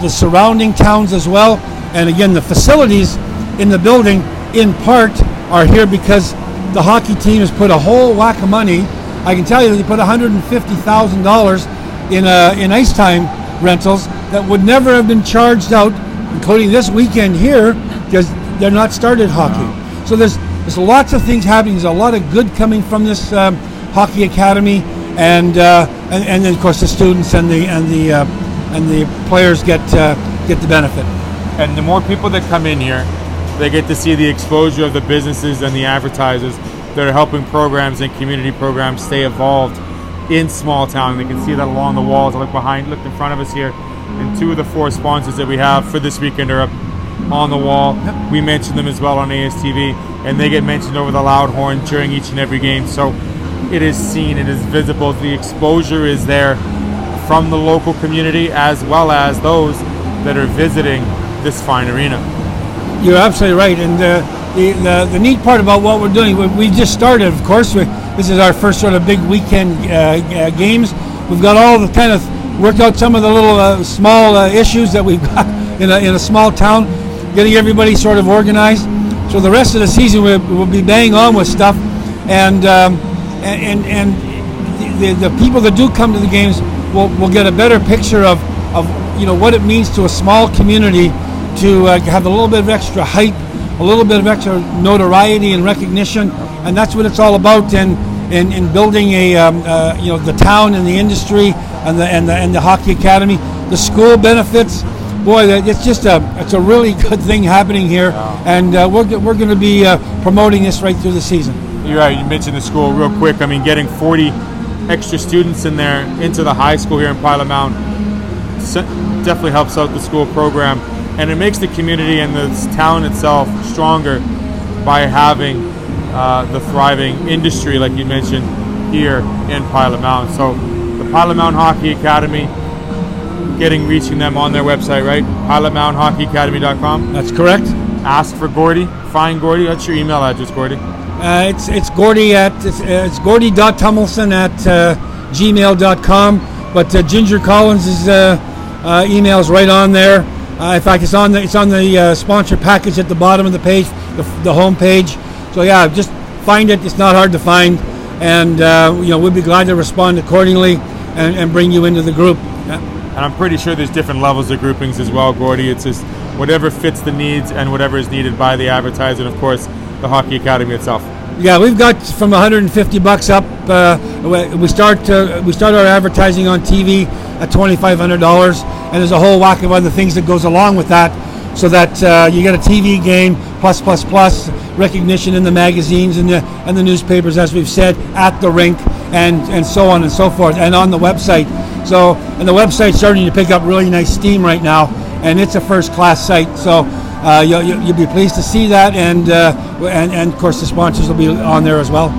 the surrounding towns as well. And again, the facilities in the building, in part, are here because the hockey team has put a whole whack of money. I can tell you that they put $150,000 in ice time rentals that would never have been charged out, including this weekend here, because they're not started hockey. So there's lots of things happening. There's a lot of good coming from this Hockey Academy, and then of course the students and the players get the benefit. And the more people that come in here, they get to see the exposure of the businesses and the advertisers that are helping programs and community programs stay evolved in small town. They can see that along the walls. I look in front of us here, and 2 of the 4 sponsors that we have for this weekend are up on the wall. Yep. We mention them as well on ASTV, and they get mentioned over the loud horn during each and every game. So it is seen, it is visible. The exposure is there from the local community as well as those that are visiting this fine arena. You're absolutely right, and the neat part about what we're doing, we just started, of course. This is our first sort of big weekend games. We've got all the kind of worked out some of the little small issues that we've got in a small town, getting everybody sort of organized. So the rest of the season we'll be bang on with stuff, and the people that do come to the games will get a better picture of what it means to a small community to have a little bit of extra hype, a little bit of extra notoriety and recognition, and that's what it's all about in building the town and the industry and the Hockey Academy. The school benefits, boy, it's a really good thing happening here, and we're going to be promoting this right through the season. You're right. You mentioned the school real quick. I mean, getting 40 extra students in there into the high school here in Pilot-Mound definitely helps out the school program. And it makes the community and the town itself stronger by having the thriving industry, like you mentioned, here in Pilot-Mound. So the Pilot-Mound Hockey Academy, reaching them on their website, right? PilotMoundHockeyAcademy.com. That's correct. Ask for Gordy. Find Gordy. What's your email address, Gordy? It's Gordy it's gordy.tummelson@gmail.com. But Ginger Collins' email is right on there. In fact, it's on the sponsor package at the bottom of the page, the home page. So yeah, just find it. It's not hard to find, and we'll be glad to respond accordingly and bring you into the group. And I'm pretty sure there's different levels of groupings as well, Gordy. It's just whatever fits the needs and whatever is needed by the advertiser, and of course the Hockey Academy itself. Yeah, we've got from $150 up. We start our advertising on TV at $2,500, and there's a whole whack of other things that goes along with that, so that you get a TV game plus recognition in the magazines and the newspapers, as we've said, at the rink, and so on and so forth, and on the website. So, and the website's starting to pick up really nice steam right now, and it's a first-class site. So you'll be pleased to see that, and of course the sponsors will be on there as well.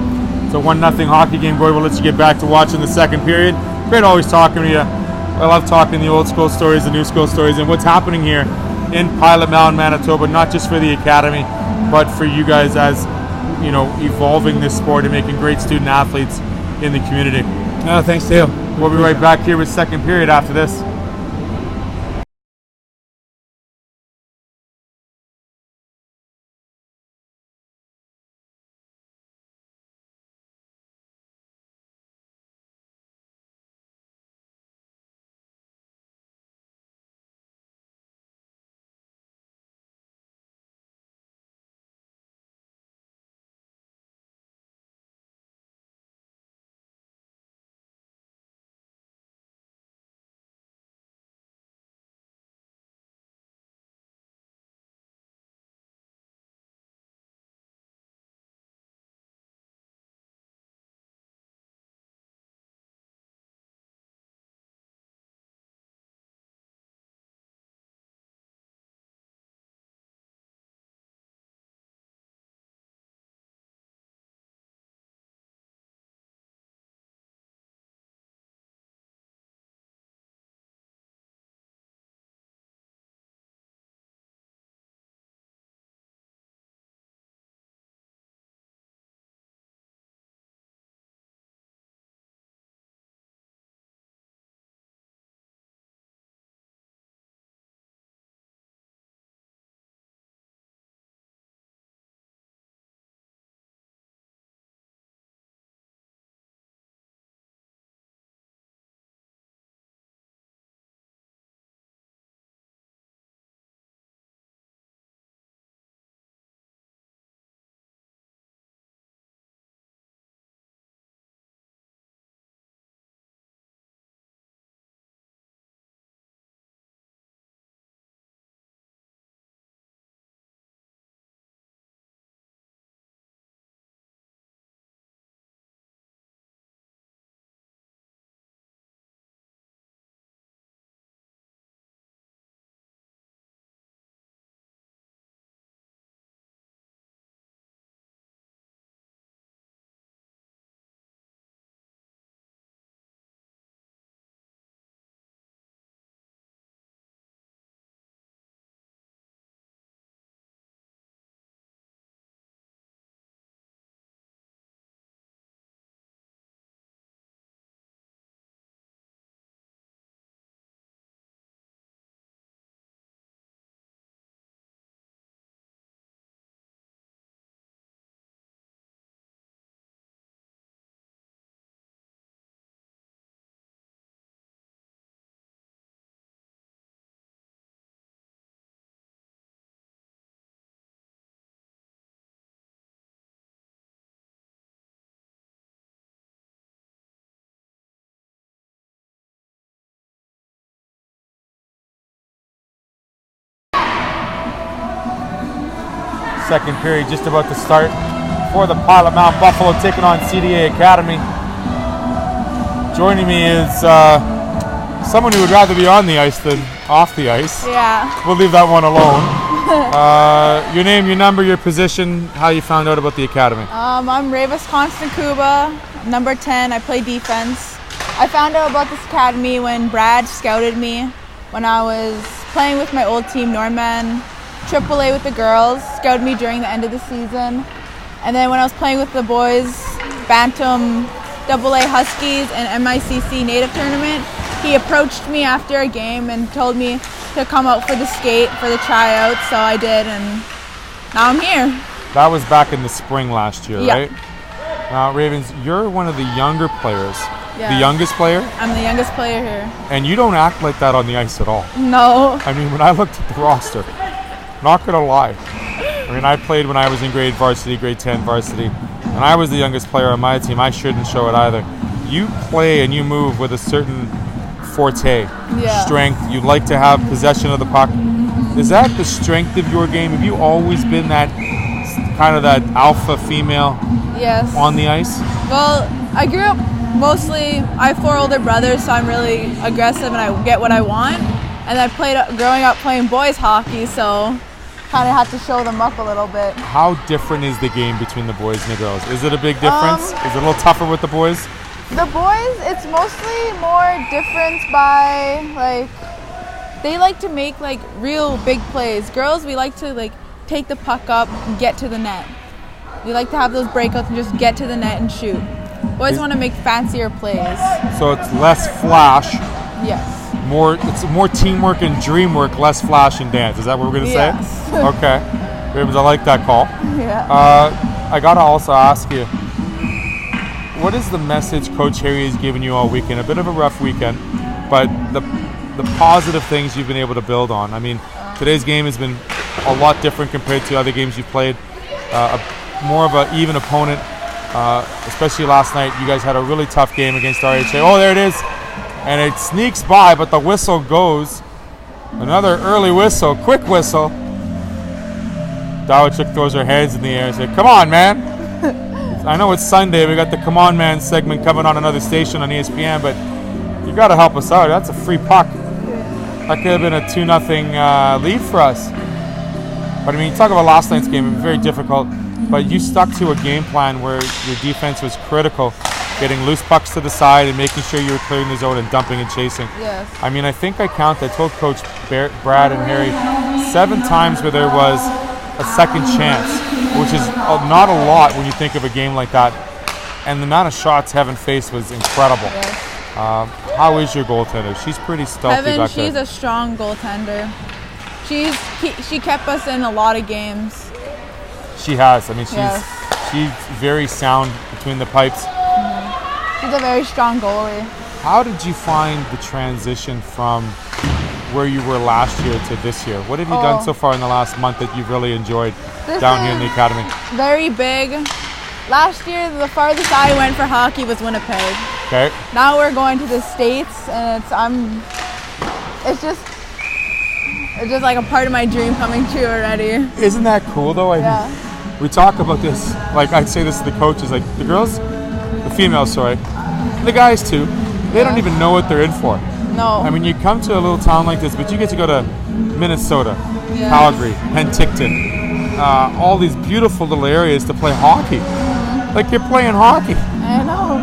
So 1-0 hockey game, Gordy. We'll let you get back to watching the second period. Great always talking to you. I love talking the old school stories, the new school stories, and what's happening here in Pilot-Mound, Manitoba, not just for the academy, but for you guys as evolving this sport and making great student athletes in the community. Thanks, Dale. We'll be right back here with second period after this. Second period just about to start for the Pilot-Mound Buffalo taking on CDA Academy. Joining me is someone who would rather be on the ice than off the ice. Yeah. We'll leave that one alone. Your name, your number, your position, how you found out about the academy. I'm Ravis Constant Kuba. number 10. I play defense. I found out about this academy when Brad scouted me when I was playing with my old team, Norman, AAA with the girls, scouted me during the end of the season. And then when I was playing with the boys, Bantam, AA Huskies, and MICC Native Tournament, he approached me after a game and told me to come out for the skate, for the tryouts, so I did, and now I'm here. That was back in the spring last year, Yeah. right? Now, Ravens, you're one of the younger players. Yeah. The youngest player? I'm the youngest player here. And you don't act like that on the ice at all. No. I mean, when I looked at the roster, not gonna lie. I mean, I played when I was in grade 10 varsity, and I was the youngest player on my team. I shouldn't show it either. You play and you move with a certain forte, strength. You like to have possession of the puck. Is that the strength of your game? Have you always been that kind of that alpha female Yes. on the ice? Well, I grew up mostly, I have 4 older brothers, so I'm really aggressive and I get what I want. And I played, growing up playing boys hockey, so kind of had to show them up a little bit. How different is the game between the boys and the girls? Is it a big difference? Is it a little tougher with the boys? The boys, it's mostly more difference by, like, they like to make, like, real big plays. Girls, we like to, like, take the puck up and get to the net. We like to have those breakouts and just get to the net and shoot. Boys want to make fancier plays. So it's less flash, Yes. it's more teamwork and dream work, less flash and dance. Is that what we're going to say? Yes. Okay. Ravens, I like that call. Yeah. I got to also ask you, what is the message Coach Harry has given you all weekend? A bit of a rough weekend, but the positive things you've been able to build on. I mean, today's game has been a lot different compared to other games you've played. More of an even opponent, especially last night. You guys had a really tough game against RHA. Oh, there it is. And it sneaks by, but the whistle goes. Another early whistle, quick whistle. Dawachuk throws her hands in the air and says, "Come on, man." I know it's Sunday. We got the Come On Man segment coming on another station on ESPN, but you got to help us out. That's a free puck. That could have been a 2-0 lead for us. But I mean, you talk about last night's game, it was very difficult, but you stuck to a game plan where your defense was critical, getting loose pucks to the side and making sure you were clearing the zone and dumping and chasing. Yes. I mean, I think I told Coach Brad and Harry 7 times where there was a second chance, which is not a lot when you think of a game like that. And the amount of shots Heaven faced was incredible. Yes. How is your goaltender? She's pretty stealthy Heaven, back she's there. a strong goaltender. She kept us in a lot of games. She has. I mean, Yes. she's very sound between the pipes. She's a very strong goalie. How did you find the transition from where you were last year to this year? What have you done so far in the last month that you've really enjoyed down here in the academy? Very big. Last year, the farthest I went for hockey was Winnipeg. Okay. Now we're going to the States, and it's just like a part of my dream coming true already. Isn't that cool though? Yeah. We talk about this, like I'd say this to the coaches, like the girls, the females, sorry, the guys too, they don't even know what they're in for. No. I mean, you come to a little town like this, but you get to go to Minnesota, Yes. Calgary, Penticton, all these beautiful little areas to play hockey. Like you're playing hockey. I know.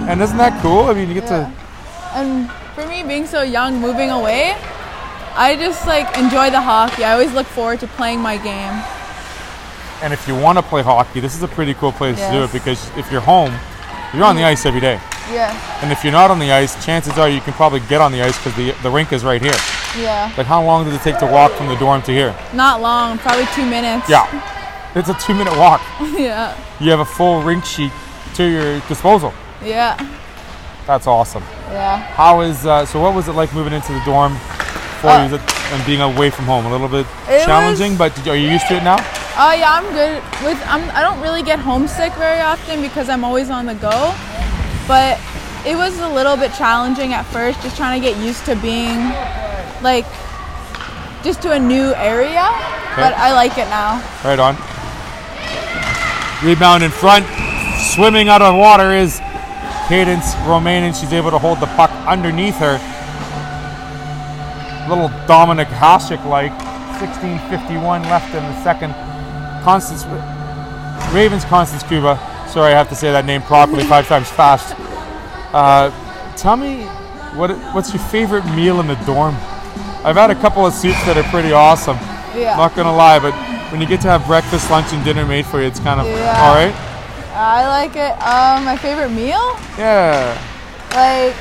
And isn't that cool? I mean, you get to... And for me, being so young, moving away, I just like enjoy the hockey. I always look forward to playing my game. And if you want to play hockey, this is a pretty cool place to do it, Yes. because if you're home, you're on the ice every day. Yeah. And if you're not on the ice, chances are you can probably get on the ice because the rink is right here. Yeah. Like how long does it take to walk from the dorm to here? Not long, probably 2 minutes. Yeah. It's a 2-minute walk. Yeah. You have a full rink sheet to your disposal. Yeah. That's awesome. Yeah. How is so what was it like moving into the dorm for you and being away from home? A little bit It challenging, but are you used to it now? Oh yeah, I'm good I don't really get homesick very often because I'm always on the go. But it was a little bit challenging at first, just trying to get used to being like just to a new area. Okay. But I like it now. Right on. Rebound in front. Swimming out of water is Cadence Romanian. She's able to hold the puck underneath her. Little Dominic Hasek like. 16:51 left in the second. Ravens Constance Kuba Sorry, I have to say that name properly 5 times fast. Tell me, what's your favorite meal in the dorm? I've had a couple of soups that are pretty awesome. Yeah. Not gonna lie, but when you get to have breakfast, lunch, and dinner made for you, it's kind of all right. I like it. My favorite meal? Yeah. Like,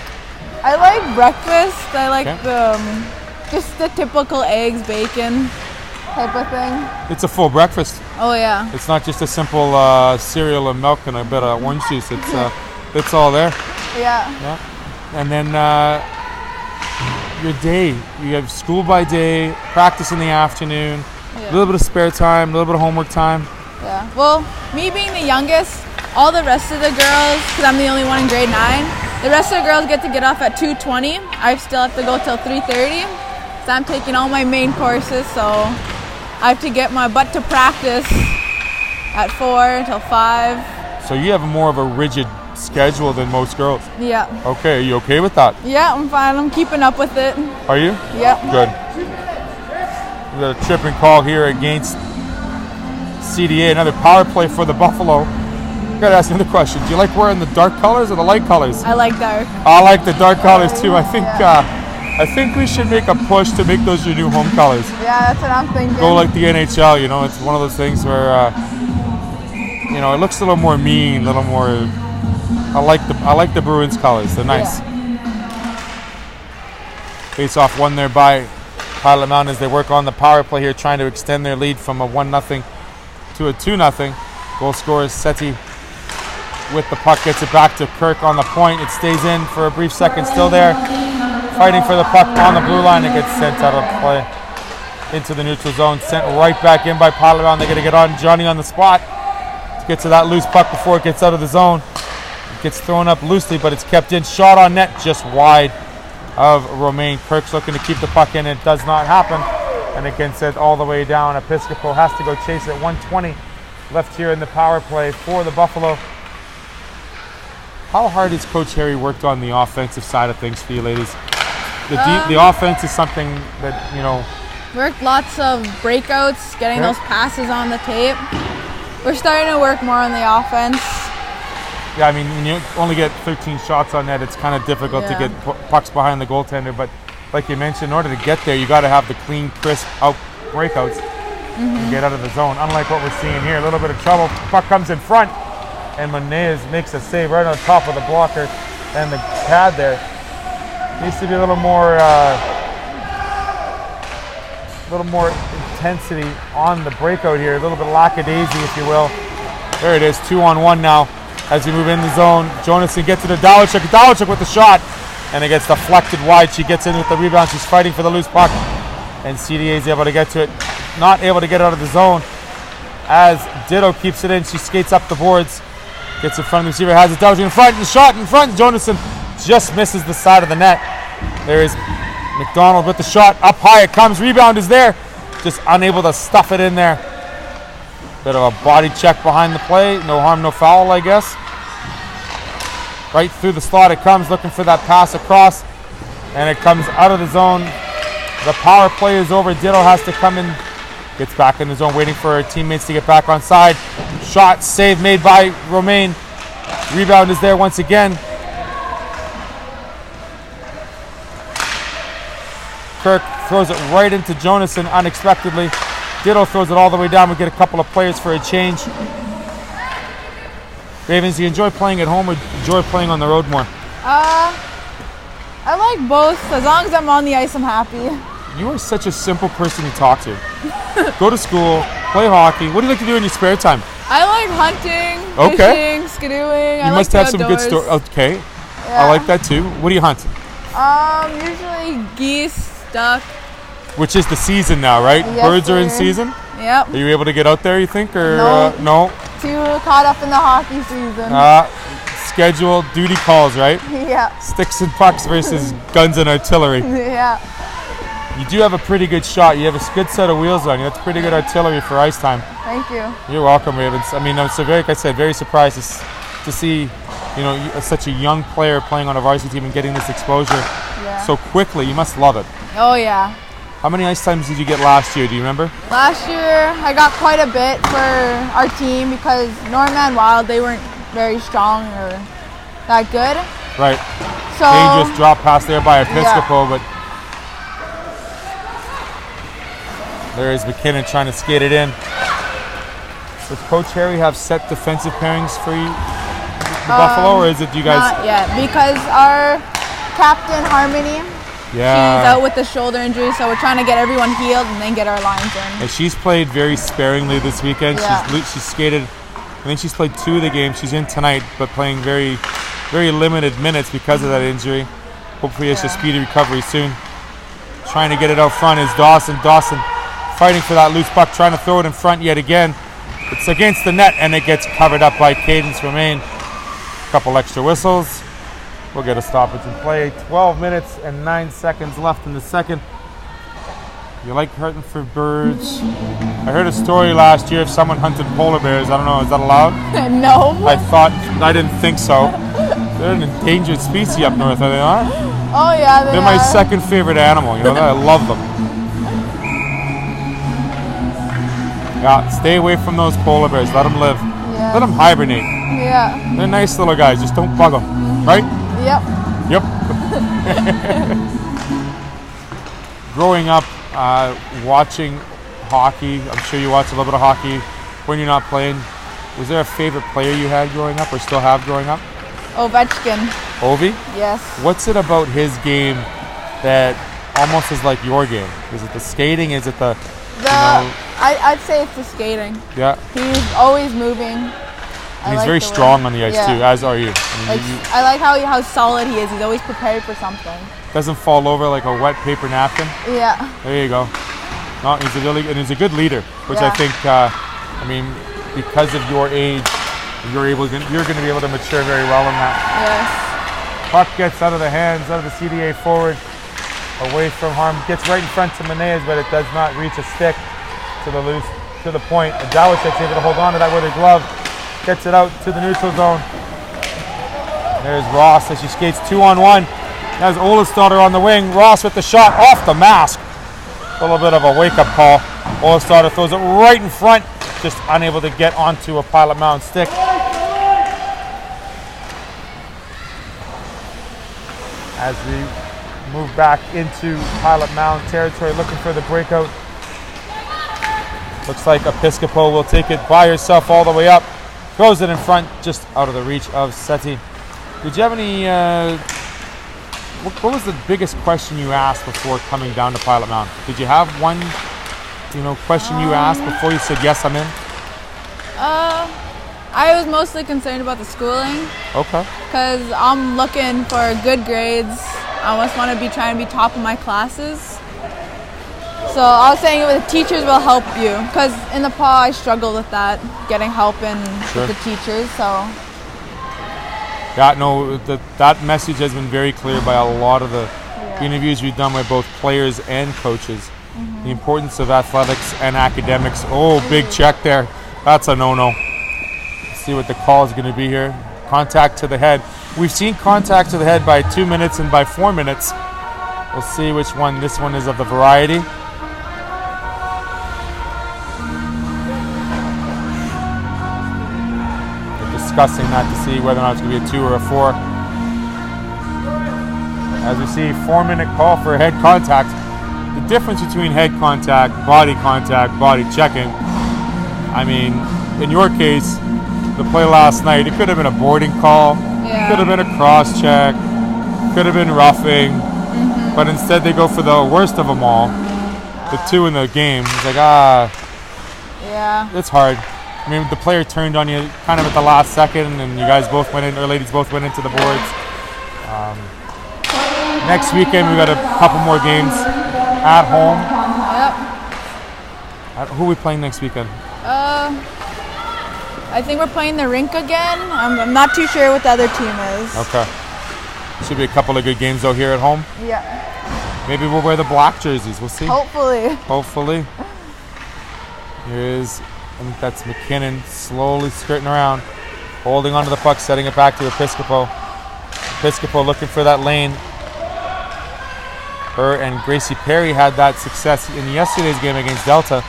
I like breakfast. I like Okay. just the typical eggs, bacon type of thing. It's a full breakfast. Oh yeah. It's not just a simple cereal and milk and a bit of orange juice. It's all there. Yeah. Yeah. And then your day. You have school by day, practice in the afternoon, a little bit of spare time, a little bit of homework time. Yeah. Well, me being the youngest, all the rest of the girls, because I'm the only one in grade 9, the rest of the girls get off at 2:20. I still have to go till 3:30. So I'm taking all my main courses, so I have to get my butt to practice at 4 till 5. So you have more of a rigid schedule than most girls. Yeah. Okay, are you okay with that? Yeah, I'm fine. I'm keeping up with it. Are you? Yeah. Good. We got a tripping call here against CDA, another power play for the Buffalo. I gotta ask another question. Do you like wearing the dark colors or the light colors? I like dark. I like the dark colors too. I think we should make a push to make those your new home colors. Yeah, that's what I'm thinking. Go like the NHL, you know. It's one of those things where you know, it looks a little more mean, a little more. I like the Bruins colors. They're nice. Yeah. Face off won there by Pilot-Mound as they work on the power play here, trying to extend their lead from a 1-0 to a 2-0. Goal scorer Seti with the puck gets it back to Kirk on the point. It stays in for a brief second, still there, fighting for the puck on the blue line. It gets sent out of play into the neutral zone, sent right back in by Pilot-Mound. They're going to get on Johnny on the spot to get to that loose puck before it gets out of the zone. It gets thrown up loosely, but it's kept in. Shot on net, just wide of Romain. Kirk's looking to keep the puck in. It does not happen, and it gets sent all the way down. Episcopal has to go chase it. 1:20 left here in the power play for the Buffalo. How hard has Coach Harry worked on the offensive side of things for you ladies? The offense is something that, you know... Worked lots of breakouts, getting those passes on the tape. We're starting to work more on the offense. Yeah, I mean, when you only get 13 shots on net, it's kind of difficult to get pucks behind the goaltender. But like you mentioned, in order to get there, you got to have the clean, crisp out breakouts and get out of the zone. Unlike what we're seeing here, a little bit of trouble. Puck comes in front, and Menez makes a save right on top of the blocker and the pad there. Needs to be a little more intensity on the breakout here. A little bit lackadaisy, if you will. There it is, 2-on-1 now. As we move in the zone, Jonasson gets it to Dowachuk. Dowachuk with the shot, and it gets deflected wide. She gets in with the rebound. She's fighting for the loose puck, and CDA is able to get to it. Not able to get out of the zone as Ditto keeps it in. She skates up the boards, gets in front of the receiver, has it. Dowachuk in front, the shot in front. Jonasson just misses the side of the net. There is McDonald with the shot. Up high it comes. Rebound is there. Just unable to stuff it in there. Bit of a body check behind the play. No harm, no foul, I guess. Right through the slot it comes, looking for that pass across. And it comes out of the zone. The power play is over. Ditto has to come in. Gets back in the zone, waiting for her teammates to get back on side. Shot, save made by Romain. Rebound is there once again. Kirk throws it right into Jonasson unexpectedly. Ditto throws it all the way down. We get a couple of players for a change. Ravens, do you enjoy playing at home or enjoy playing on the road more? I like both. As long as I'm on the ice, I'm happy. You are such a simple person to talk to. Go to school, play hockey. What do you like to do in your spare time? I like hunting, fishing, skidooing. You must have some good stories. Okay. Yeah. I like that too. What do you hunt? Usually geese, duck. Which is the season now, right? Yes, Birds are in sir. season? Yep. Are you able to get out there, you think? Or No. no? Too caught up in the hockey season. Schedule, duty calls, right? Yeah. Sticks and pucks versus guns and artillery. Yeah. You do have a pretty good shot. You have a good set of wheels on you. That's pretty good artillery for ice time. Thank you. You're welcome, Ravens. I mean, I'm so very, like I said, very surprised to see, you know, such a young player playing on a varsity team and getting this exposure so quickly. You must love it. Oh yeah. How many ice times did you get last year? Do you remember? Last year I got quite a bit for our team because Norman Wild, they weren't very strong or that good. Right. So Dangerous drop pass there by Episcopo, but there is McKinnon trying to skate it in. Does Coach Harry have set defensive pairings for you, the Buffalo, or is it you guys? Not yet, because our captain Harmony, she's out with the shoulder injury, so we're trying to get everyone healed and then get our lines in. And she's played very sparingly this weekend. Yeah. She's skated. I think she's played 2 of the games. She's in tonight, but playing very, very limited minutes because of that injury. Hopefully, it's a speedy recovery soon. Trying to get it out front is Dawson. Dawson fighting for that loose puck, trying to throw it in front yet again. It's against the net, and it gets covered up by Cadence Romaine. A couple extra whistles. We'll get a stoppage in play. 12 minutes and 9 seconds left in the second. You like hunting for birds? I heard a story last year of someone hunted polar bears. I don't know, is that allowed? No. I didn't think so. They're an endangered species up north, are they not? Oh yeah, They're my second favorite animal. You know that? I love them. Yeah, stay away from those polar bears. Let them live. Yeah. Let them hibernate. Yeah. They're nice little guys. Just don't bug them, right? Yep. Yep. Growing up, watching hockey, I'm sure you watch a little bit of hockey when you're not playing. Was there a favorite player you had growing up or still have growing up? Ovechkin. Ovi? Yes. What's it about his game that almost is like your game? Is it the skating? Is it the... I'd say it's the skating. Yeah. He's always moving. And he's very strong on the ice too, as are you. I like how solid he is. He's always prepared for something. Doesn't fall over like a wet paper napkin. Yeah. There you go. No, he's a good leader, which I think, because of your age, you're going to be able to mature very well in that. Yes. Puck gets out of the hands of the CDA forward, away from harm. Gets right in front to Menez, but it does not reach a stick to the point. And Dawicek's able to hold on to that with her glove. Gets it out to the neutral zone. There's Ross as she skates 2-on-1. Has Olestadter on the wing. Ross with the shot off the mask. A little bit of a wake-up call. Olestadter throws it right in front. Just unable to get onto a Pilot-Mound stick. As we move back into Pilot-Mound territory, looking for the breakout. Looks like Episcopo will take it by herself all the way up. Throws it in front, just out of the reach of Seti. Did you have any... what was the biggest question you asked before coming down to Pilot-Mound? Did you have one, question you asked before you said, yes, I'm in? I was mostly concerned about the schooling. Okay. Because I'm looking for good grades. I almost want to be trying to be top of my classes. So I was saying the teachers will help you. Because in the fall I struggled with that, getting help with the teachers. So. Yeah, no, that message has been very clear by a lot of the interviews we've done with both players and coaches. Mm-hmm. The importance of athletics and academics. Oh, big check there. That's a no-no. Let's see what the call is going to be here. Contact to the head. We've seen contact to the head by 2 minutes and by 4 minutes. We'll see which one this one is of the variety. Discussing that to see whether or not it's going to be a 2 or a 4. As we see, 4-minute call for head contact. The difference between head contact, body checking. I mean, in your case, the play last night, it could have been a boarding call, could have been a cross check, could have been roughing, but instead they go for the worst of them all, the 2 in the game. It's like, it's hard. I mean, the player turned on you kind of at the last second, and you guys both went in, or ladies both went into the boards. Next weekend, we've got a couple more games at home. Yep. Who are we playing next weekend? I think we're playing the rink again. I'm not too sure what the other team is. Okay. Should be a couple of good games out here at home. Yeah. Maybe we'll wear the black jerseys. We'll see. Hopefully. Here's... I think that's McKinnon slowly skirting around, holding onto the puck, setting it back to Episcopo. Episcopo looking for that lane. Her and Gracie Perry had that success in yesterday's game against Delta.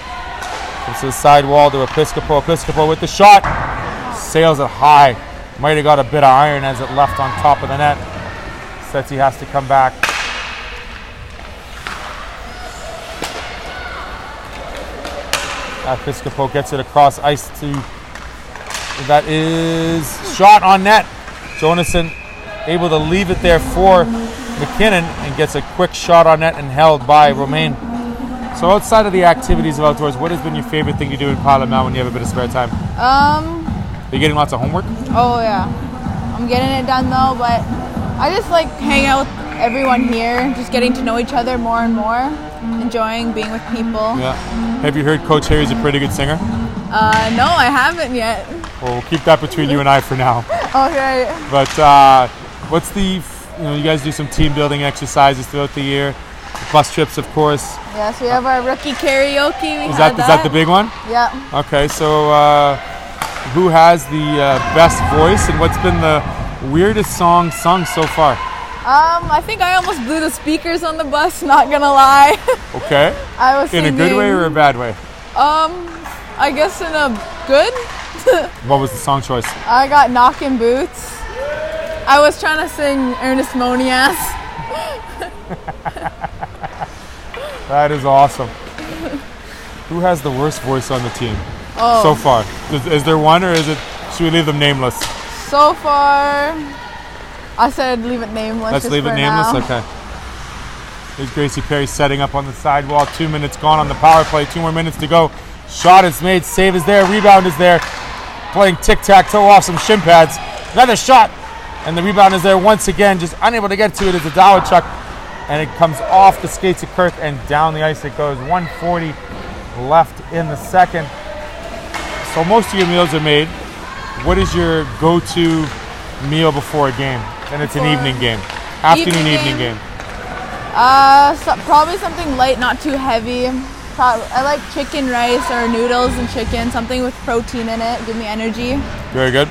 Comes to the side wall to Episcopo. Episcopo with the shot. Sails it high. Might have got a bit of iron as it left on top of the net. Says he has to come back. Episcopo gets it across ice to, that is shot on net. Jonason able to leave it there for McKinnon and gets a quick shot on net and held by Romain. So outside of the activities of outdoors, what has been your favorite thing to do in Pilot-Mound when you have a bit of spare time? Are you getting lots of homework? Oh yeah, I'm getting it done though, but I just like hanging out with everyone here, just getting to know each other more and more, enjoying being with people. Yeah. Have you heard Coach Harry's a pretty good singer? No, I haven't yet. Well, we'll keep that between you and I for now. Okay. But what's the, you guys do some team building exercises throughout the year. Bus trips, of course. Yes, we have our rookie karaoke. Is that the big one? Yeah. Okay, so who has the best voice and what's been the weirdest song sung so far? I think I almost blew the speakers on the bus, not gonna lie. Okay. I was in singing, a good way or a bad way? I guess in a good. What was the song choice? I got Knockin' Boots. I was trying to sing Ernest Monias. That is awesome. Who has the worst voice on the team so far? Is there one, or should we leave them nameless? So far, I said leave it nameless. Let's leave it nameless? Now. Okay. Here's Gracie Perry setting up on the sidewall. 2 minutes gone on the power play. 2 more minutes to go. Shot is made. Save is there. Rebound is there. Playing tic-tac-toe off some shin pads. Another shot. And the rebound is there once again. Just unable to get to it. It's a Dawachuk. And it comes off the skates of Kirk and down the ice it goes. 1:40 left in the second. So most of your meals are made. What is your go-to meal before a game? And it's an evening game. Afternoon, evening game. Probably something light, not too heavy. I like chicken rice or noodles and chicken, something with protein in it, give me energy. Very good.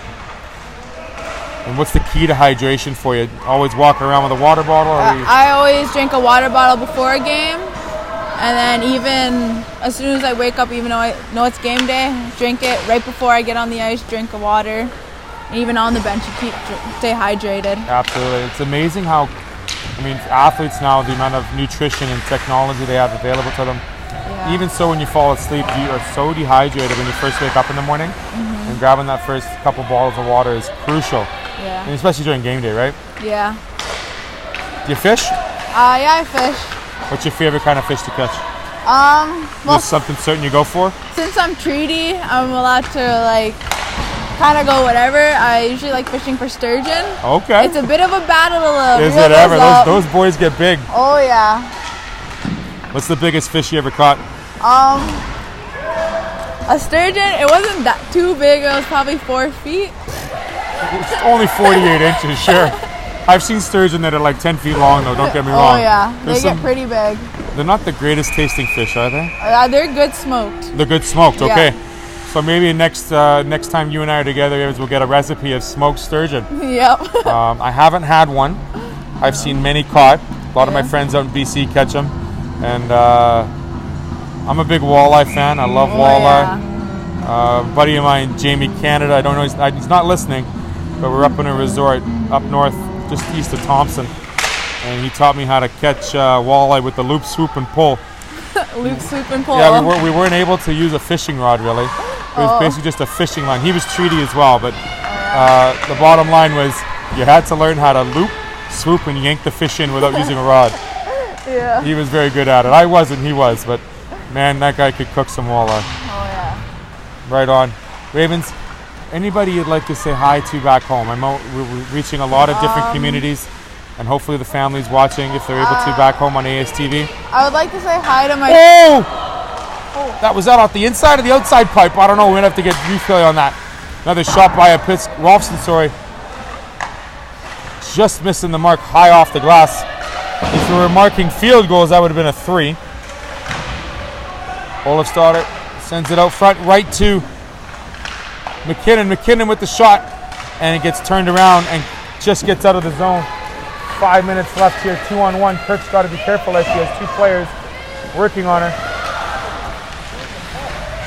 And what's the key to hydration for you? Always walk around with a water bottle? I always drink a water bottle before a game. And then even as soon as I wake up, even though I know it's game day, drink it right before I get on the ice, drink a water. And even on the bench, you stay hydrated. Absolutely. It's amazing how, athletes now, the amount of nutrition and technology they have available to them. Yeah. Even so, when you fall asleep, you are so dehydrated when you first wake up in the morning. And grabbing that first couple bottles of water is crucial. Yeah. And especially during game day, right? Yeah. Do you fish? Yeah, I fish. What's your favorite kind of fish to catch? Well, is something certain you go for? Since I'm treaty, I'm allowed to kind of go whatever. I usually like fishing for sturgeon. Okay. It's a bit of a battle. Is it ever? Those boys get big. Oh yeah. What's the biggest fish you ever caught? A sturgeon. It wasn't that too big. It was probably 4 feet. It's only 48 inches, sure. I've seen sturgeon that are like 10 feet long, though. Don't get me wrong. Oh yeah, they get pretty big. They're not the greatest tasting fish, are they? They're good smoked. They're good smoked. Okay. Yeah. So maybe next time you and I are together, we'll get a recipe of smoked sturgeon. Yep. I haven't had one. I've seen many caught. A lot of my friends out in BC catch them, and I'm a big walleye fan. I love walleye. Yeah. Buddy of mine, Jamie Canada. I don't know. He's not listening, but we're up in a resort up north, just east of Thompson, and he taught me how to catch walleye with the loop, swoop, and pull. Loop, swoop, and pull. Yeah, we weren't able to use a fishing rod really. It was basically just a fishing line. He was treaty as well, but the bottom line was you had to learn how to loop, swoop, and yank the fish in without using a rod. Yeah. He was very good at it. I wasn't, he was, but man, that guy could cook some walleye. Oh yeah. Right on. Ravens, anybody you'd like to say hi to back home? We're reaching a lot of different communities, and hopefully the family's watching if they're able to back home on ASTV. I would like to say hi to my... Oh! That was out off the inside or the outside pipe. I don't know. We're going to have to get refill on that. Another shot by Rolfson, just missing the mark high off the glass. If we were marking field goals, that would have been a 3. Olofsdotter sends it out front right to McKinnon. McKinnon with the shot, and it gets turned around and just gets out of the zone. 5 minutes left here, 2-on-1. Kirk's got to be careful as she has 2 players working on her.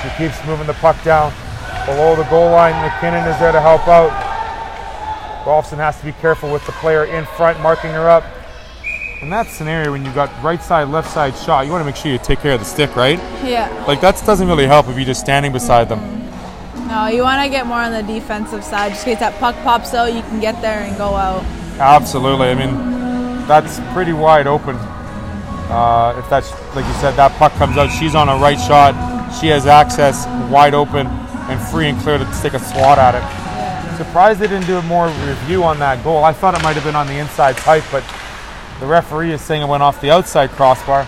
She keeps moving the puck down below the goal line. McKinnon is there to help out. Rolfson has to be careful with the player in front, marking her up. In that scenario, when you've got right side, left side shot, you want to make sure you take care of the stick, right? Yeah. Like, that doesn't really help if you're just standing beside them. No, you want to get more on the defensive side. Just in case that puck pops out, you can get there and go out. Absolutely. I mean, that's pretty wide open. If that's, like you said, that puck comes out, she's on a right shot. She has access, wide open, and free and clear to take a swat at it. Yeah. Surprised they didn't do more review on that goal. I thought it might have been on the inside pipe, but the referee is saying it went off the outside crossbar.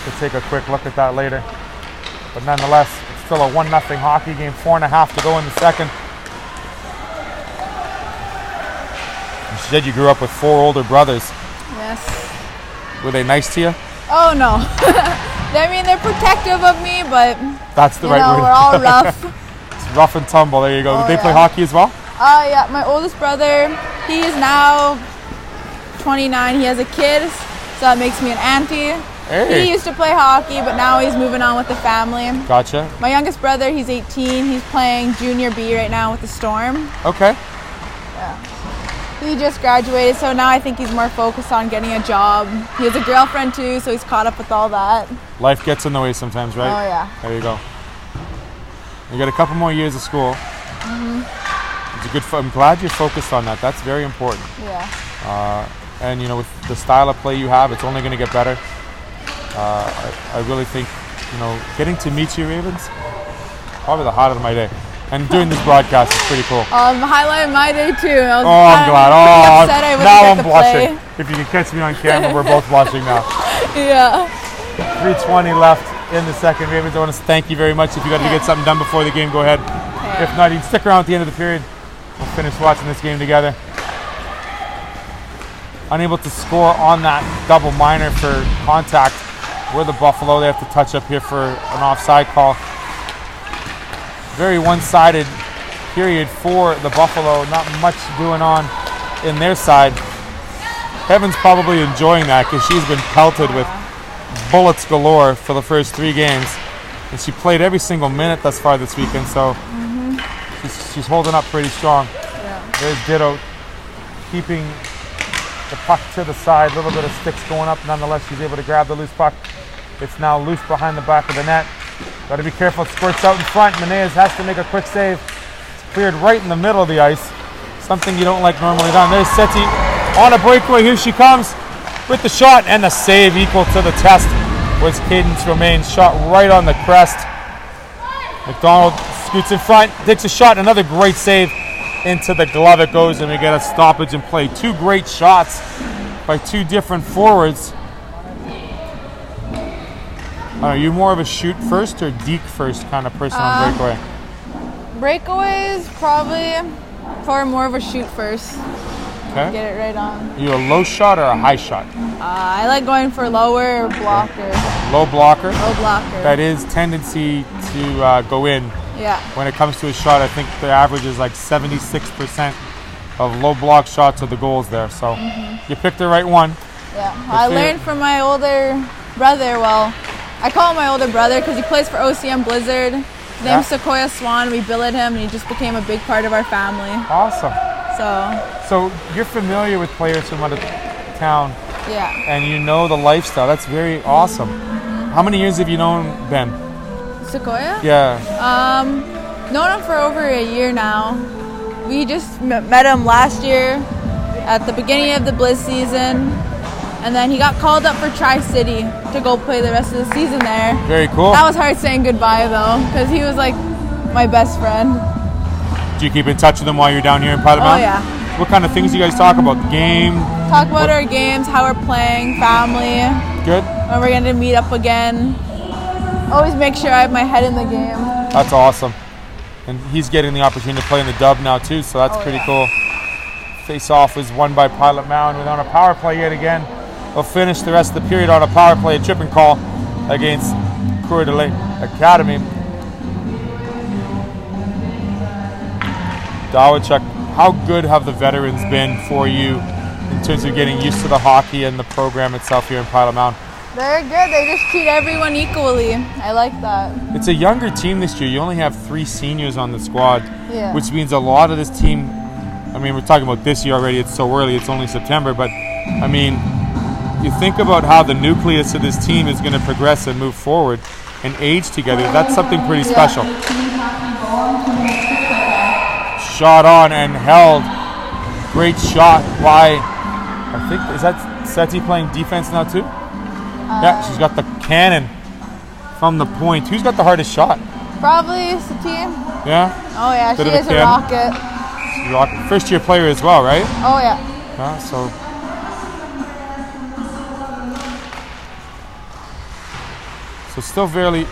We'll take a quick look at that later. But nonetheless, it's still a 1-0 hockey game, 4.5 to go in the second. She said you grew up with 4 older brothers. Yes. Were they nice to you? Oh, no. I mean, they're protective of me, but That's the right word. we're all rough. It's rough and tumble. There you go. Did they play hockey as well? Yeah, my oldest brother, he is now 29. He has a kid, so that makes me an auntie. Hey. He used to play hockey, but now he's moving on with the family. Gotcha. My youngest brother, he's 18. He's playing junior B right now with the Storm. Okay. Yeah. He just graduated, so now I think he's more focused on getting a job. He has a girlfriend too, so he's caught up with all that. Life gets in the way sometimes, right? Oh, yeah. There you go. You got a couple more years of school. It's a good. I'm glad you're focused on that. That's very important. Yeah. And you know, with the style of play you have, it's only going to get better. I really think, you know, getting to meet you, Ravens, probably the highlight of my day. And doing this broadcast is pretty cool. Highlight of my day too. I'm glad. Upset I now I'm get to blushing. play. If you can catch me on camera, we're both blushing now. Yeah. 3:20 left in the second. Ravens, I want to thank you very much. If you got to get something done before the game, go ahead. Okay. If not, you can stick around at the end of the period. We'll finish watching this game together. Unable to score on that double minor for contact. We're the Buffalo. They have to touch up here for an offside call. Very one-sided period for the Buffalo. Not much going on in their side. Heaven's probably enjoying that because she's been pelted with bullets galore for the first 3 games. And she played every single minute thus far this weekend, so she's holding up pretty strong. Yeah. There's Ditto keeping the puck to the side. A little bit of sticks going up. Nonetheless, she's able to grab the loose puck. It's now loose behind the back of the net. Got to be careful. It squirts out in front. Menez has to make a quick save. It's cleared right in the middle of the ice. Something you don't like normally done. There's Seti on a breakaway. Here she comes with the shot, and the save equal to the test was Cadence Romain's shot right on the crest. McDonald scoots in front, takes a shot, another great save into the glove it goes, and we get a stoppage in play. 2 great shots by 2 different forwards. Are you more of a shoot first or deke first kind of person on breakaway? Breakaways, probably for more of a shoot first. Okay. Get it right on. You a low shot or a high shot? I like going for lower or blocker. Low blocker? Low blocker. That is tendency to go in. Yeah. When it comes to a shot, I think the average is like 76% of low block shots are the goals there. So you picked the right one. Yeah. I learned from my older brother. Well, I call him my older brother because he plays for OCM Blizzard. His name's Sequoia Swan. We billet him, and he just became a big part of our family. Awesome. So you're familiar with players from out of town, yeah. and you know the lifestyle. That's very awesome. How many years have you known Ben? Sequoia? Yeah. Known him for over a year now. We just met him last year at the beginning of the Blizz season, and then he got called up for Tri-City to go play the rest of the season there. Very cool. That was hard saying goodbye though, because he was like my best friend. Do you keep in touch with him while you're down here in Pilot-Mound? Oh yeah. What kind of things do you guys talk about? The game? Talk about our games, how we're playing, family. Good. When we're going to meet up again. Always make sure I have my head in the game. That's awesome. And he's getting the opportunity to play in the dub now too, so that's pretty cool. Face-off was won by Pilot-Mound without a power play yet again. We'll finish the rest of the period on a power play, a tripping call against Coeur Academy. Dawachuk, how good have the veterans been for you in terms of getting used to the hockey and the program itself here in Pilot-Mound? They're good. They just treat everyone equally. I like that. It's a younger team this year. You only have 3 seniors on the squad, Yeah. which means a lot of this team I mean, we're talking about this year already. It's so early. It's only September. But, I mean, you think about how the nucleus of this team is going to progress and move forward and age together. That's something pretty special. Shot on and held. Great shot by, I think, is that Seti playing defense now too? Yeah, she's got the cannon from the point. Who's got the hardest shot? Probably Seti. Yeah? Oh yeah, Bit she of a is a rocket. First year player as well, right? Oh yeah. Yeah, so still very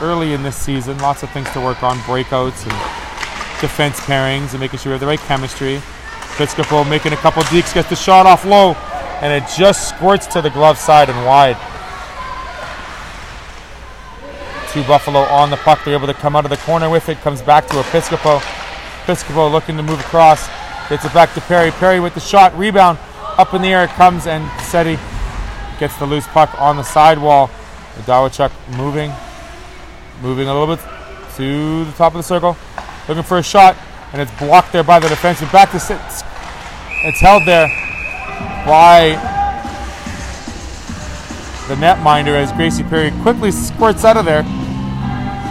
early in this season. Lots of things to work on, breakouts and defense pairings and making sure we have the right chemistry. Piscopo making a couple dekes, gets the shot off low, and it just squirts to the glove side and wide. 2 Buffalo on the puck. They're able to come out of the corner with it. Comes back to a Piscopo. Piscopo looking to move across. Gets it back to Perry. Perry with the shot. Rebound. Up in the air it comes, and Seti gets the loose puck on the sidewall. Dawachuk moving a little bit to the top of the circle. Looking for a shot, and it's blocked there by the defenseman. Back to Seti. It's held there by the netminder as Gracie Perry quickly squirts out of there.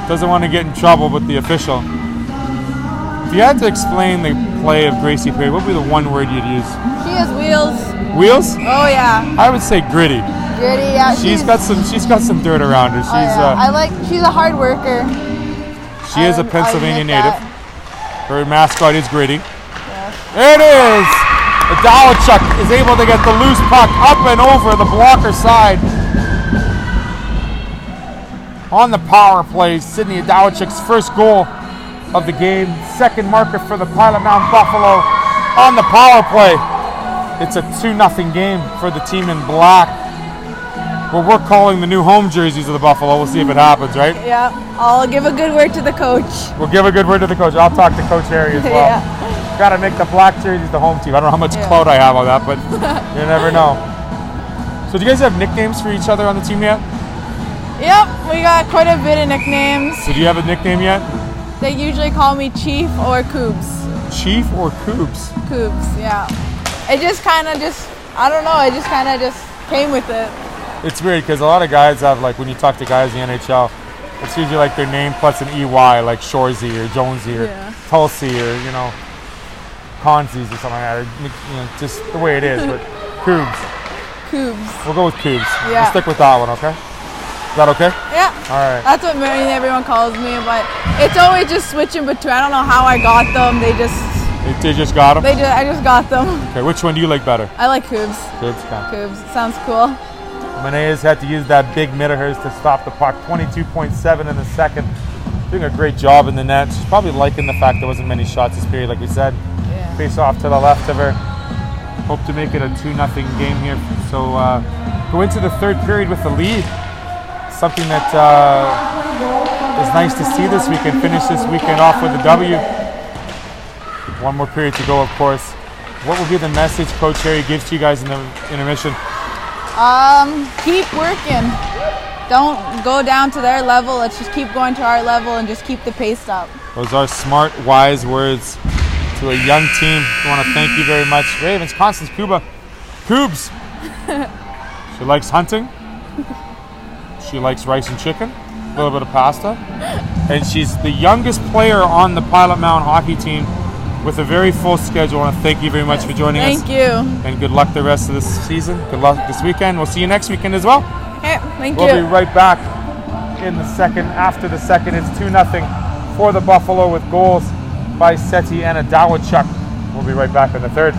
Doesn't want to get in trouble with the official. If you had to explain the play of Gracie Perry, what would be the one word you'd use? She has wheels. Wheels? Oh yeah. I would say gritty. Gritty, yeah. She's got some dirt around her. She's a hard worker. She is a Pennsylvania native. That. Her mascot is Gritty. Yes. There it is! Dawachuk is able to get the loose puck up and over the blocker side. On the power play, Sydney Dawachuk's first goal of the game. Second marker for the Pilot-Mound Buffalo on the power play. It's a 2-0 game for the team in black. Well, we're calling the new home jerseys of the Buffalo. We'll see if it happens, right? Yeah, I'll give a good word to the coach. We'll give a good word to the coach. I'll talk to Coach Harry as well. Yeah. Got to make the black jerseys the home team. I don't know how much clout I have on that, but you never know. So do you guys have nicknames for each other on the team yet? Yep, we got quite a bit of nicknames. So do you have a nickname yet? They usually call me Chief or Coobs. Chief or Coobs? Coobs, yeah. It just kind of I don't know, it just kind of came with it. It's weird because a lot of guys have, like, when you talk to guys in the NHL, it's usually like their name plus an EY, like Shorzy or Jonesy or Tulsi or, Conzies or something like that. Or, just the way it is, but Coobs. Coobs. We'll go with Coobs. Yeah. We'll stick with that one, okay? Is that okay? Yeah. All right. That's what everyone calls me, but it's always just switching between. I don't know how I got them. They just got them? I just got them. Okay, which one do you like better? I like Coobs. Coobs, okay. Coobs. Sounds cool. Menez had to use that big mid of hers to stop the puck. 22.7 in the second. Doing a great job in the net. She's probably liking the fact there wasn't many shots this period, like we said. Yeah. Face off to the left of her. Hope to make it a 2-0 game here. So go into the third period with the lead. Something that is nice to see this weekend. Finish this weekend off with a W. One more period to go, of course. What will be the message Coach Harry gives to you guys in the intermission? Keep working. Don't go down to their level. Let's just keep going to our level and just keep the pace up. Those are smart, wise words to a young team. I want to thank you very much. Ravens, Constance Kuba. Coobs. She likes hunting. She likes rice and chicken. A little bit of pasta. And she's the youngest player on the Pilot-Mound hockey team with a very full schedule. I want to thank you very much for joining us. Thank you. And good luck the rest of this season. Good luck this weekend. We'll see you next weekend as well. Okay, thank you. We'll be right back in the second. After the second, it's 2-0 for the Buffalo with goals by Seti and Dawachuk. We'll be right back in the third.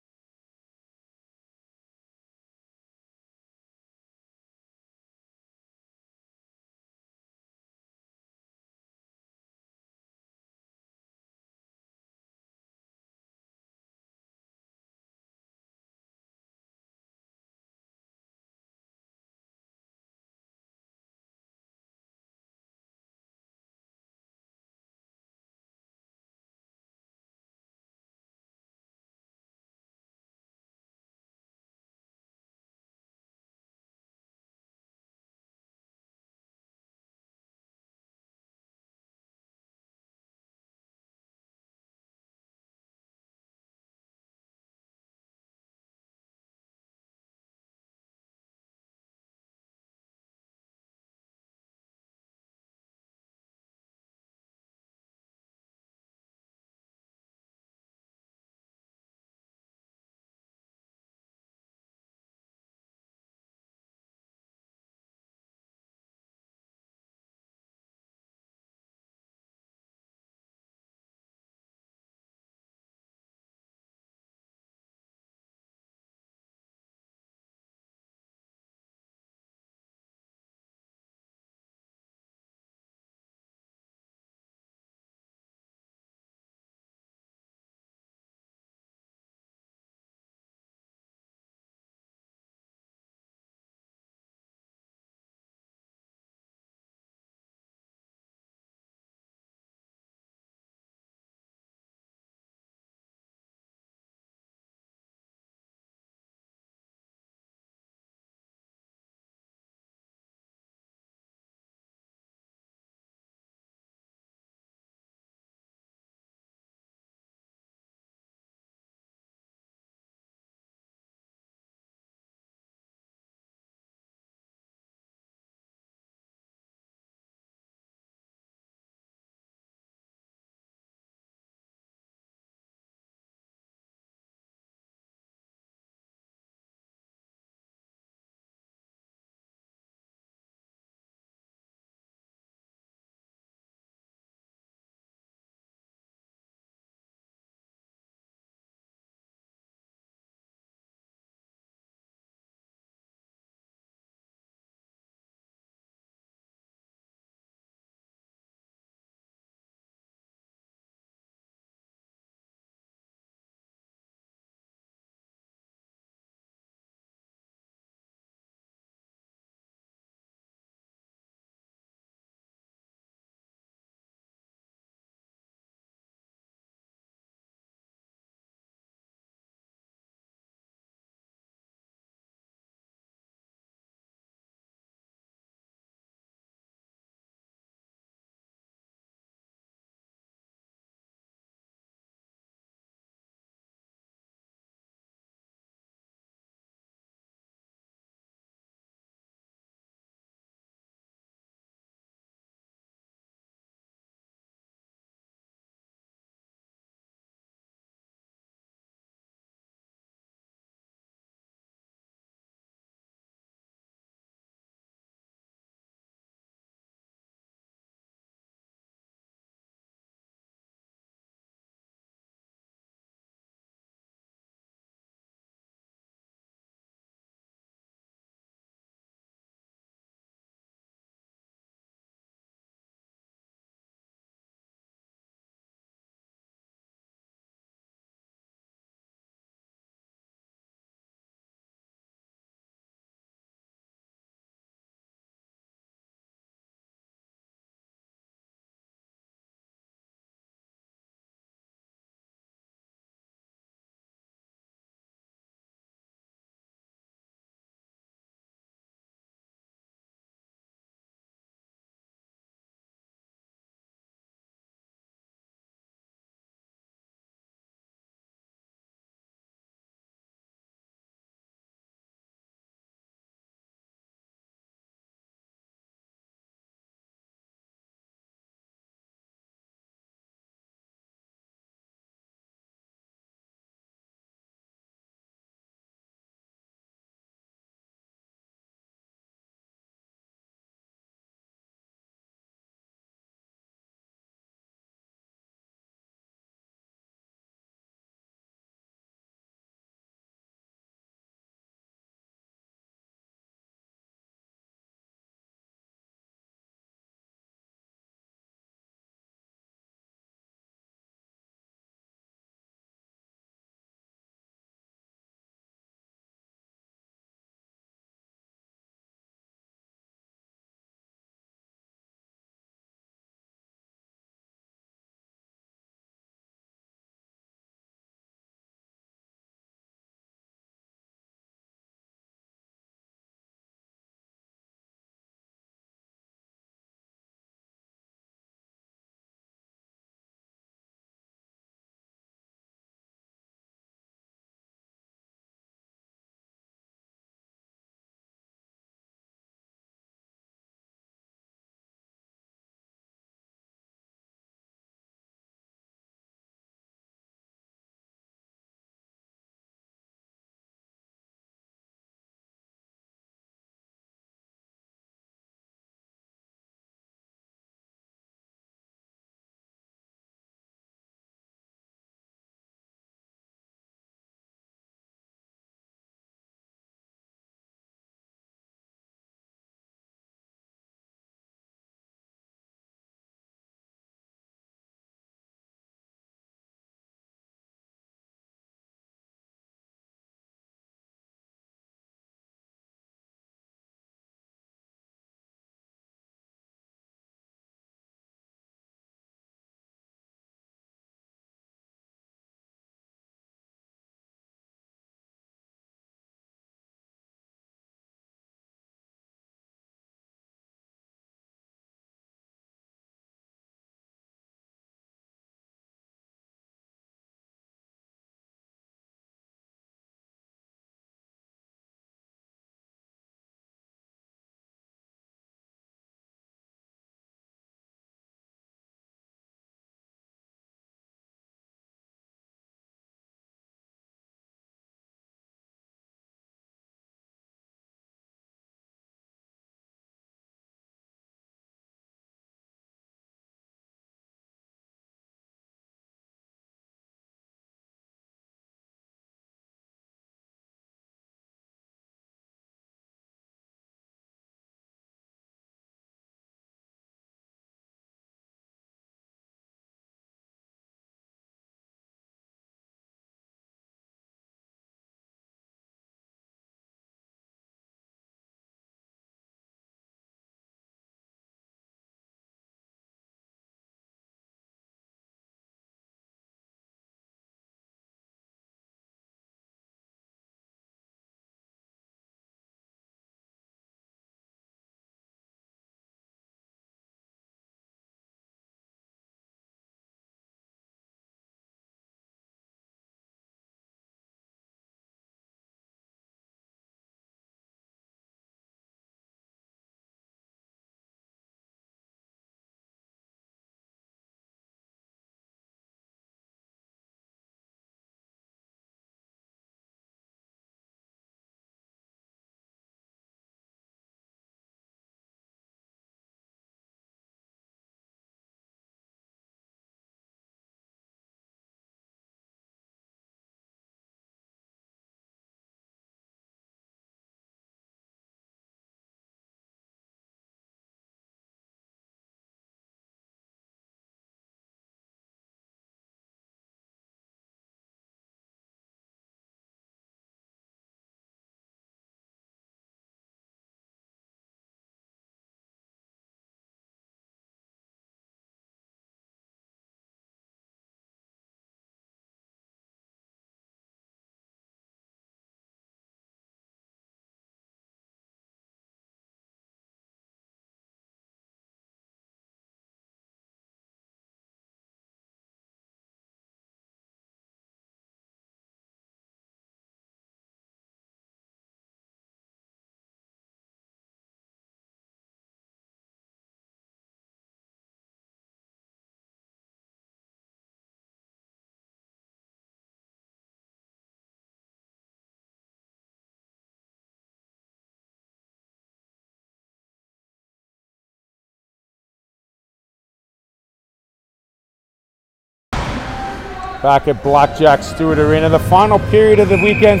back at Blackjack Stewart Arena. The final period of the weekend,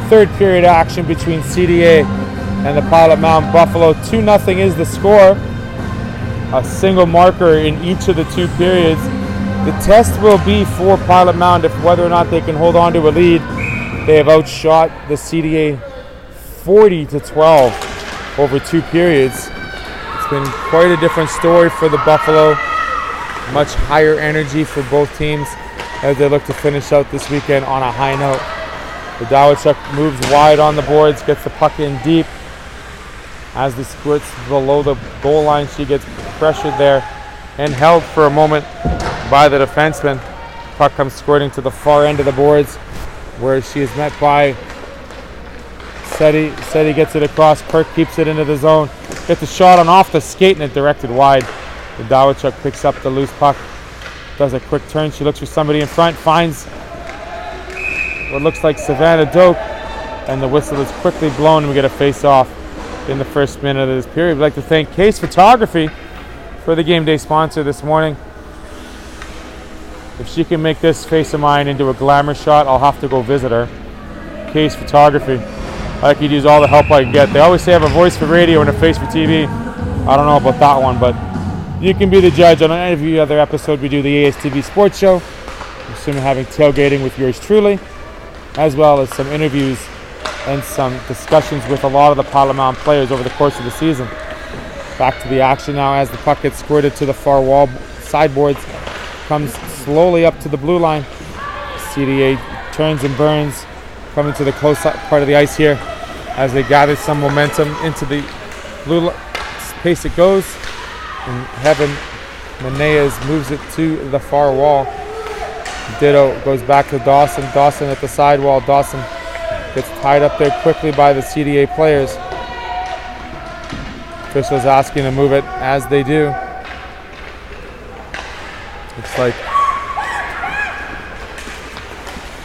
third period action between CDA and the Pilot-Mound Buffalo. 2-0 is the score. A single marker in each of the two periods. The test will be for Pilot-Mound if whether or not they can hold on to a lead. They have outshot the CDA 40-12 over two periods. It's been quite a different story for the Buffalo. Much higher energy for both teams as they look to finish out this weekend on a high note. The Dawachuk moves wide on the boards, gets the puck in deep. As the squirts below the goal line, she gets pressured there and held for a moment by the defenseman. Puck comes squirting to the far end of the boards where she is met by Seti. Seti gets it across. Kirk keeps it into the zone. Gets a shot on off the skate and it directed wide. The Dawachuk picks up the loose puck. Does a quick turn. She looks for somebody in front. Finds what looks like Savannah Doak. And the whistle is quickly blown and we get a face-off in the first minute of this period. We'd like to thank Case Photography for the game day sponsor this morning. If she can make this face of mine into a glamour shot, I'll have to go visit her. Case Photography. I could use all the help I can get. They always say I have a voice for radio and a face for TV. I don't know about that one, but you can be the judge. On every other episode, we do the ASTV Sports Show. I'm assuming having tailgating with yours truly, as well as some interviews and some discussions with a lot of the Pilot-Mound players over the course of the season. Back to the action now as the puck gets squirted to the far wall sideboards. Comes slowly up to the blue line. CDA turns and burns, coming to the close part of the ice here as they gather some momentum into the blue pace it goes. And Heaven Meneas moves it to the far wall. Ditto goes back to Dawson. Dawson at the sidewall. Dawson gets tied up there quickly by the CDA players. Officials asking to move it as they do. Looks like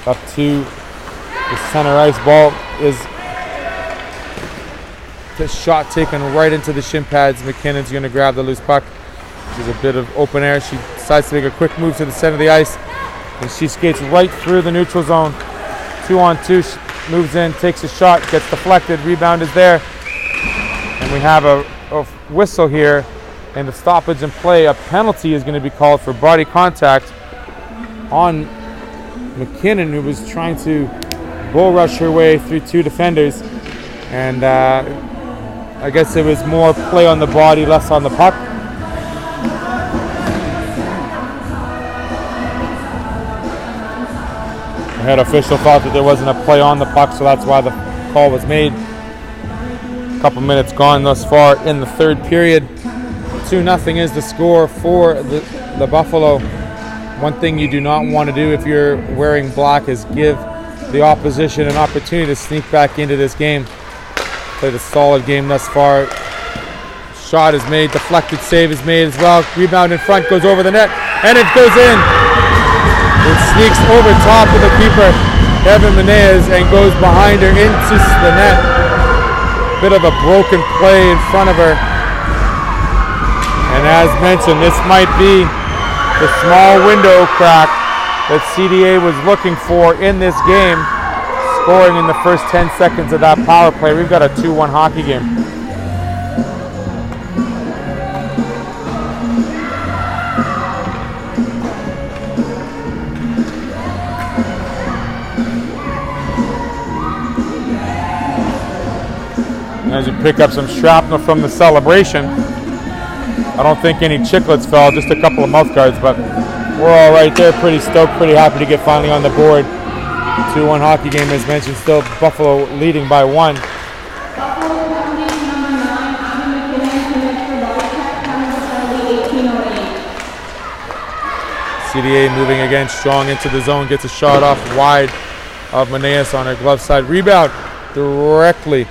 up to the center ice. Ball is the shot taken right into the shin pads. McKinnon's going to grab the loose puck. There's a bit of open air. She decides to make a quick move to the center of the ice. And she skates right through the neutral zone. 2-on-2. She moves in, takes a shot, gets deflected. Rebound is there. And we have a whistle here. And the stoppage in play. A penalty is going to be called for body contact on McKinnon, who was trying to bull rush her way through two defenders. And I guess it was more play on the body, less on the puck. The head official thought that there wasn't a play on the puck, so that's why the call was made. A couple minutes gone thus far in the third period. 2-0 is the score for the Buffalo. One thing you do not want to do if you're wearing black is give the opposition an opportunity to sneak back into this game. Played a solid game thus far. Shot is made, deflected save is made as well. Rebound in front, goes over the net, and it goes in. It sneaks over top of the keeper, Evan Meneas, and goes behind her into the net. Bit of a broken play in front of her. And as mentioned, this might be the small window crack that CDA was looking for in this game, scoring in the first 10 seconds of that power play. We've got a 2-1 hockey game. As you pick up some shrapnel from the celebration, I don't think any chiclets fell, just a couple of mouth guards, but we're all right there. Pretty stoked, pretty happy to get finally on the board. 2-1 hockey game, as mentioned, still Buffalo leading by 1. CDA moving again, strong into the zone, gets a shot off wide of Meneas on her glove side. Rebound directly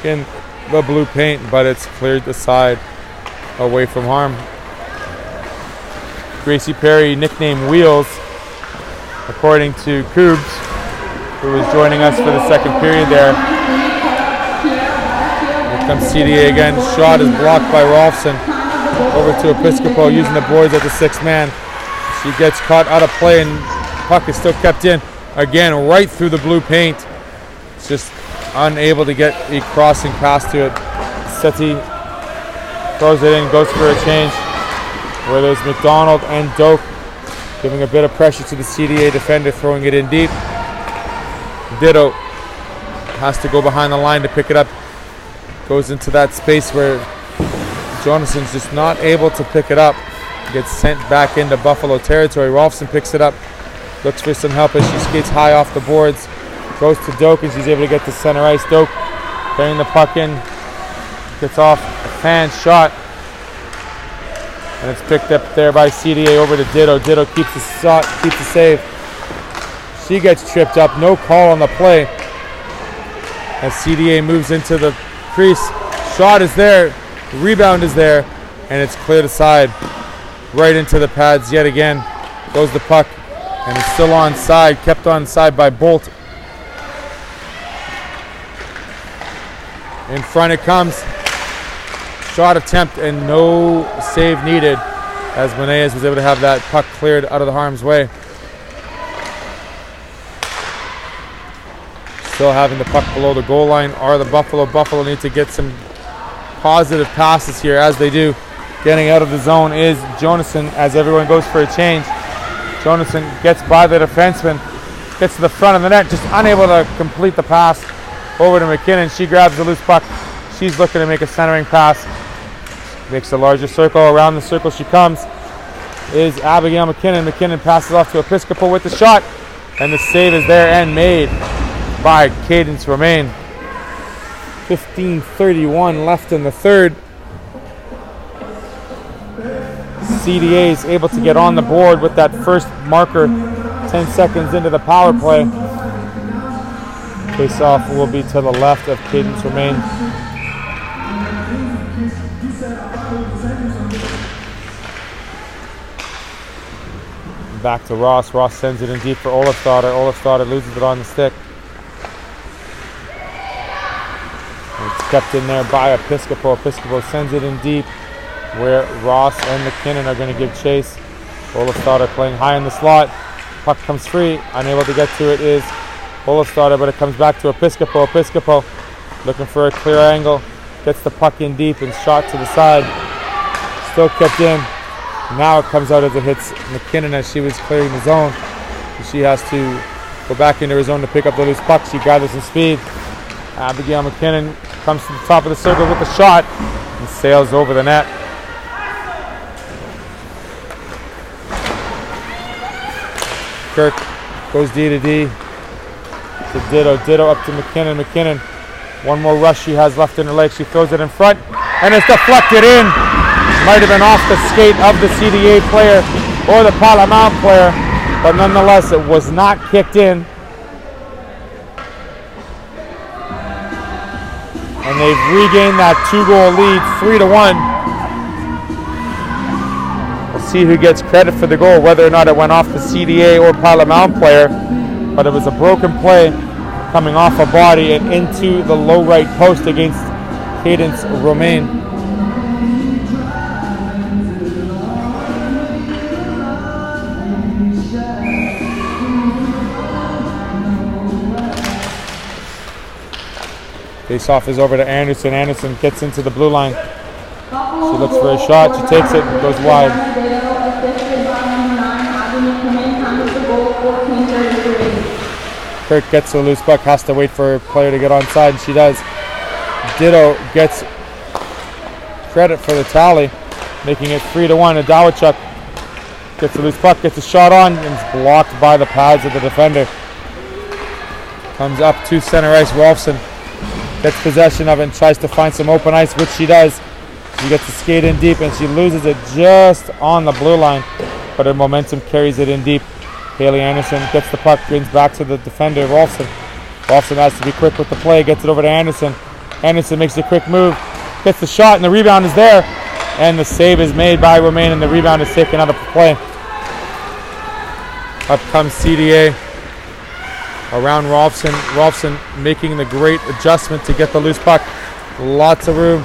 in the blue paint, but it's cleared the side away from harm. Gracie Perry, nicknamed Wheels, according to Coobs, who was joining us for the second period there. Here comes CDA again. Shot is blocked by Rolfson. Over to Episcopo, using the boards at the sixth man. She gets caught out of play, and puck is still kept in. Again, right through the blue paint. It's just unable to get a crossing pass to it. Seti throws it in, goes for a change, where there's McDonald and Doak giving a bit of pressure to the CDA defender, throwing it in deep. Ditto has to go behind the line to pick it up. Goes into that space where Jonason's just not able to pick it up. Gets sent back into Buffalo territory. Rolfson picks it up, looks for some help as she skates high off the boards. Goes to Doak, and she's able to get to center ice. Doak carrying the puck in. Gets off a fan shot. And it's picked up there by CDA over to Ditto. Ditto keeps the shot, keeps the save. She gets tripped up. No call on the play. As CDA moves into the crease. Shot is there. The rebound is there. And it's cleared aside. Right into the pads yet again. Goes the puck. And it's still onside. Kept onside by Bolt. In front it comes. Shot attempt and no save needed, as Meneas was able to have that puck cleared out of the harm's way. Still having the puck below the goal line are the Buffalo. Buffalo need to get some positive passes here, as they do. Getting out of the zone is Jonason as everyone goes for a change. Jonason gets by the defenseman, gets to the front of the net, just unable to complete the pass over to McKinnon. She grabs the loose puck. She's looking to make a centering pass. Makes a larger circle. Around the circle she comes is Abigail McKinnon. McKinnon passes off to Episcopal with the shot. And the save is there and made by Cadence Romaine. 15:31 left in the third. CDA is able to get on the board with that first marker 10 seconds into the power play. Face-off will be to the left of Cadence Romaine. Back to Ross. Ross sends it in deep for Olafsdotter. Olafsdotter loses it on the stick. It's kept in there by Episcopal. Episcopal sends it in deep, where Ross and McKinnon are going to give chase. Olafsdotter playing high in the slot. Puck comes free. Unable to get to it is Olafsdotter, but it comes back to Episcopal. Episcopal looking for a clear angle. Gets the puck in deep and shot to the side. Still kept in. Now it comes out as it hits McKinnon as she was clearing the zone. She has to go back into her zone to pick up the loose puck. She gathers some speed. Abigail McKinnon comes to the top of the circle with the shot and sails over the net. Kirk goes D to D to Ditto. Ditto up to McKinnon. McKinnon, one more rush she has left in her leg. She throws it in front and it's deflected in. Might have been off the skate of the CDA player or the Pilot-Mound player, but nonetheless it was not kicked in. And they've regained that 2-goal lead, 3-1. We'll see who gets credit for the goal, whether or not it went off the CDA or Pilot-Mound player, but it was a broken play coming off a body and into the low right post against Cadence Romaine. Face-off is over to Anderson. Anderson gets into the blue line. She looks for a shot. She takes it and goes wide. Kirk gets the loose puck, has to wait for her player to get onside, and she does. Ditto gets credit for the tally, making it 3-1. Adawachuk gets the loose puck, gets a shot on, and is blocked by the pads of the defender. Comes up to center ice. Rolfson gets possession of it and tries to find some open ice, which she does. She gets to skate in deep and she loses it just on the blue line, but her momentum carries it in deep. Haley Anderson gets the puck, brings back to the defender, Rolfson. Rolfson has to be quick with the play, gets it over to Anderson. Anderson makes a quick move, gets the shot, and the rebound is there. And the save is made by Romaine, and the rebound is taken out of play. Up comes CDA. Around Rolfson. Rolfson making the great adjustment to get the loose puck. Lots of room.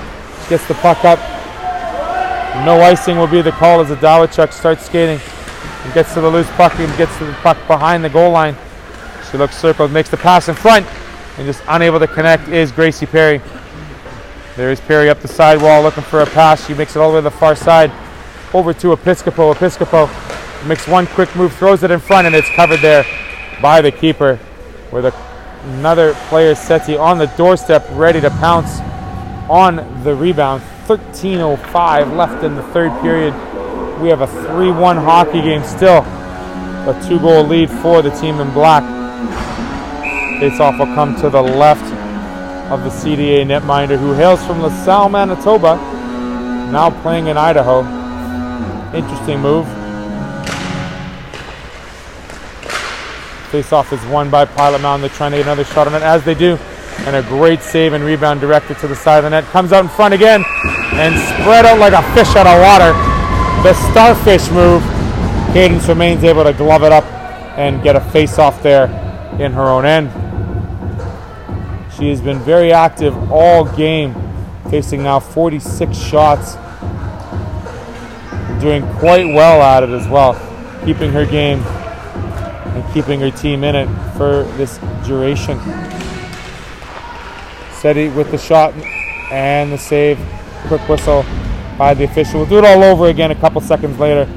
Gets the puck up. No icing will be the call as Adawachuk starts skating and gets to the loose puck and gets to the puck behind the goal line. She looks circled, makes the pass in front, and just unable to connect is Gracie Perry. There's Perry up the sidewall looking for a pass. She makes it all the way to the far side over to Episcopo. Episcopo makes one quick move, throws it in front, and it's covered there by the keeper with another player, Seti, on the doorstep ready to pounce on the rebound. 13:05 left in the third period. We have a 3-1 hockey game still. A 2-goal lead for the team in black. Face-off will come to the left of the CDA netminder, who hails from LaSalle, Manitoba, now playing in Idaho. Interesting move. Face-off is won by Pilot-Mound. They're trying to get another shot on it, as they do. And a great save and rebound directed to the side of the net. Comes out in front again and spread out like a fish out of water. The starfish move. Cadence remains able to glove it up and get a face-off there in her own end. She has been very active all game, facing now 46 shots. Doing quite well at it as well, keeping her game and keeping her team in it for this duration. Seti with the shot and the save. Quick whistle by the official. We'll do it all over again a couple seconds later.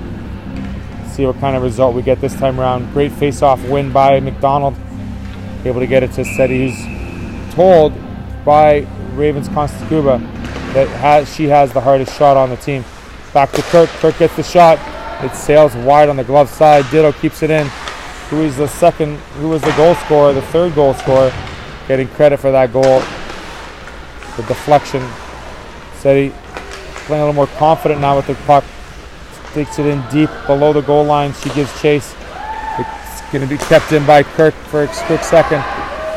See what kind of result we get this time around. Great face-off win by McDonald. Able to get it to Seti, who's told by Ravens Constacuba that she has the hardest shot on the team. Back to Kirk. Kirk gets the shot. It sails wide on the glove side. Ditto keeps it in. Who was the goal scorer, the third goal scorer, getting credit for that goal. The deflection. Seti playing a little more confident now with the puck. Takes it in deep below the goal line. She gives chase. It's going to be kept in by Kirk for a quick second.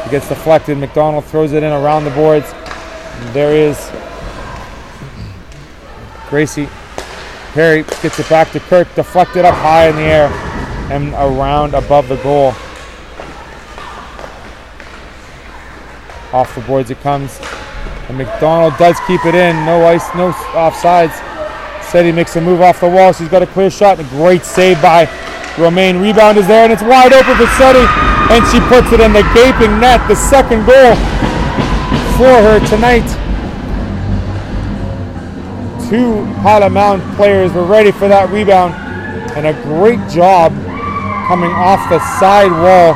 It gets deflected. McDonald throws it in around the boards. And there is Gracie Perry. Gets it back to Kirk. Deflected up high in the air and around above the goal. Off the boards it comes. And McDonald does keep it in. No ice, no offsides. Seti makes a move off the wall. She's got a clear shot. And a great save by Romaine. Rebound is there, and it's wide open for Seti. And she puts it in the gaping net. The second goal for her tonight. Two Pilot-Mound players were ready for that rebound. And a great job coming off the side wall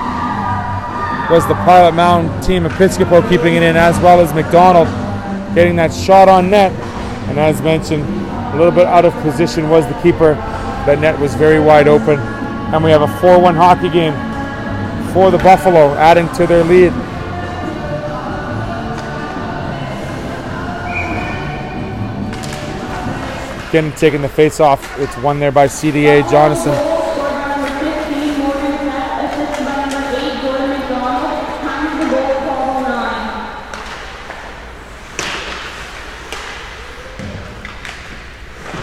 was the Pilot-Mound team. Episcopo keeping it in, as well as McDonald getting that shot on net. And as mentioned, a little bit out of position was the keeper. That net was very wide open. And we have a 4-1 hockey game for the Buffalo, adding to their lead. Again, taking the face off. It's won there by CDA Jonathan.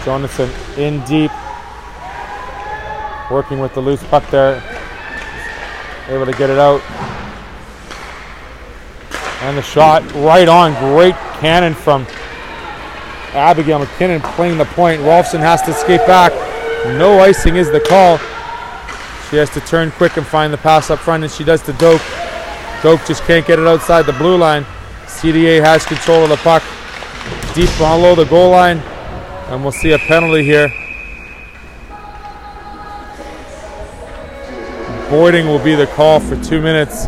Jonathan in deep, working with the loose puck there, able to get it out. And the shot right on, great cannon from Abigail McKinnon playing the point. Rolfson has to skate back. No icing is the call. She has to turn quick and find the pass up front, and she does to Doak. Doak just can't get it outside the blue line. CDA has control of the puck deep below the goal line. And we'll see a penalty here. Boarding will be the call for 2 minutes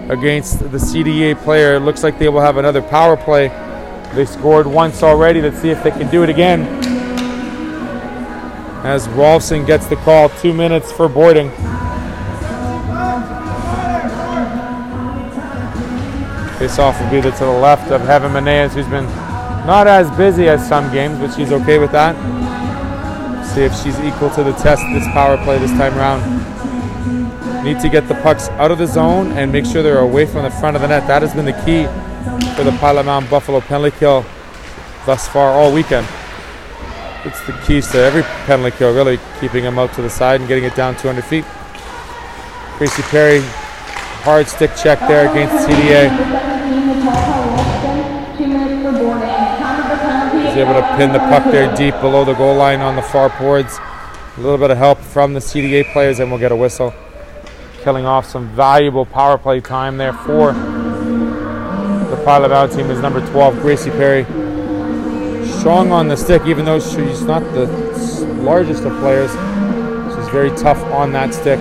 against the CDA player. It looks like they will have another power play. They scored once already. Let's see if they can do it again. As Rolfson gets the call, 2 minutes for boarding. Face-off will be to the left of Heaven Meneas, who's been not as busy as some games, but she's okay with that. See if she's equal to the test this power play this time around. Need to get the pucks out of the zone and make sure they're away from the front of the net. That has been the key for the Pilot-Mound Buffalo penalty kill thus far all weekend. It's the keys to every penalty kill, really, keeping them out to the side and getting it down 200 feet. Gracie Perry, hard stick check there against CDA. He's able to pin the puck there deep below the goal line on the far boards. A little bit of help from the CDA players, and we'll get a whistle. Killing off some valuable power play time there for the Pilot-Mound team is number 12, Gracie Perry. Strong on the stick, even though she's not the largest of players. She's very tough on that stick.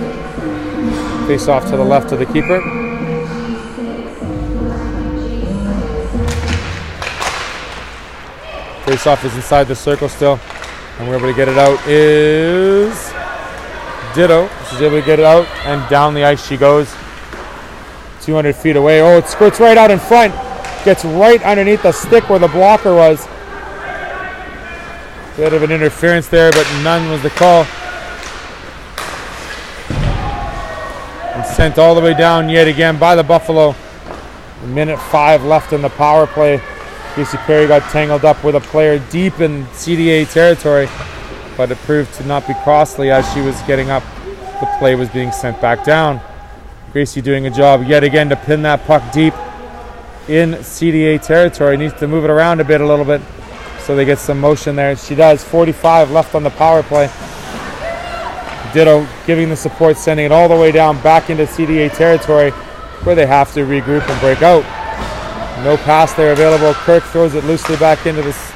Face off to the left of the keeper. Face off is inside the circle still. And we're able to get it out is Ditto. She's able to get it out, and down the ice she goes. 200 feet away. Oh, it squirts right out in front. Gets right underneath the stick where the blocker was. Bit of an interference there, but none was the call. And sent all the way down yet again by the Buffalo. A minute 5 left in the power play. Gracie Perry got tangled up with a player deep in CDA territory, but it proved to not be costly as she was getting up. The play was being sent back down. Gracie doing a job yet again to pin that puck deep in CDA territory. Needs to move it around a little bit, so they get some motion there. She does. 45 left on the power play. Ditto giving the support, sending it all the way down back into CDA territory, where they have to regroup and break out. No pass there available. Kirk throws it loosely back into this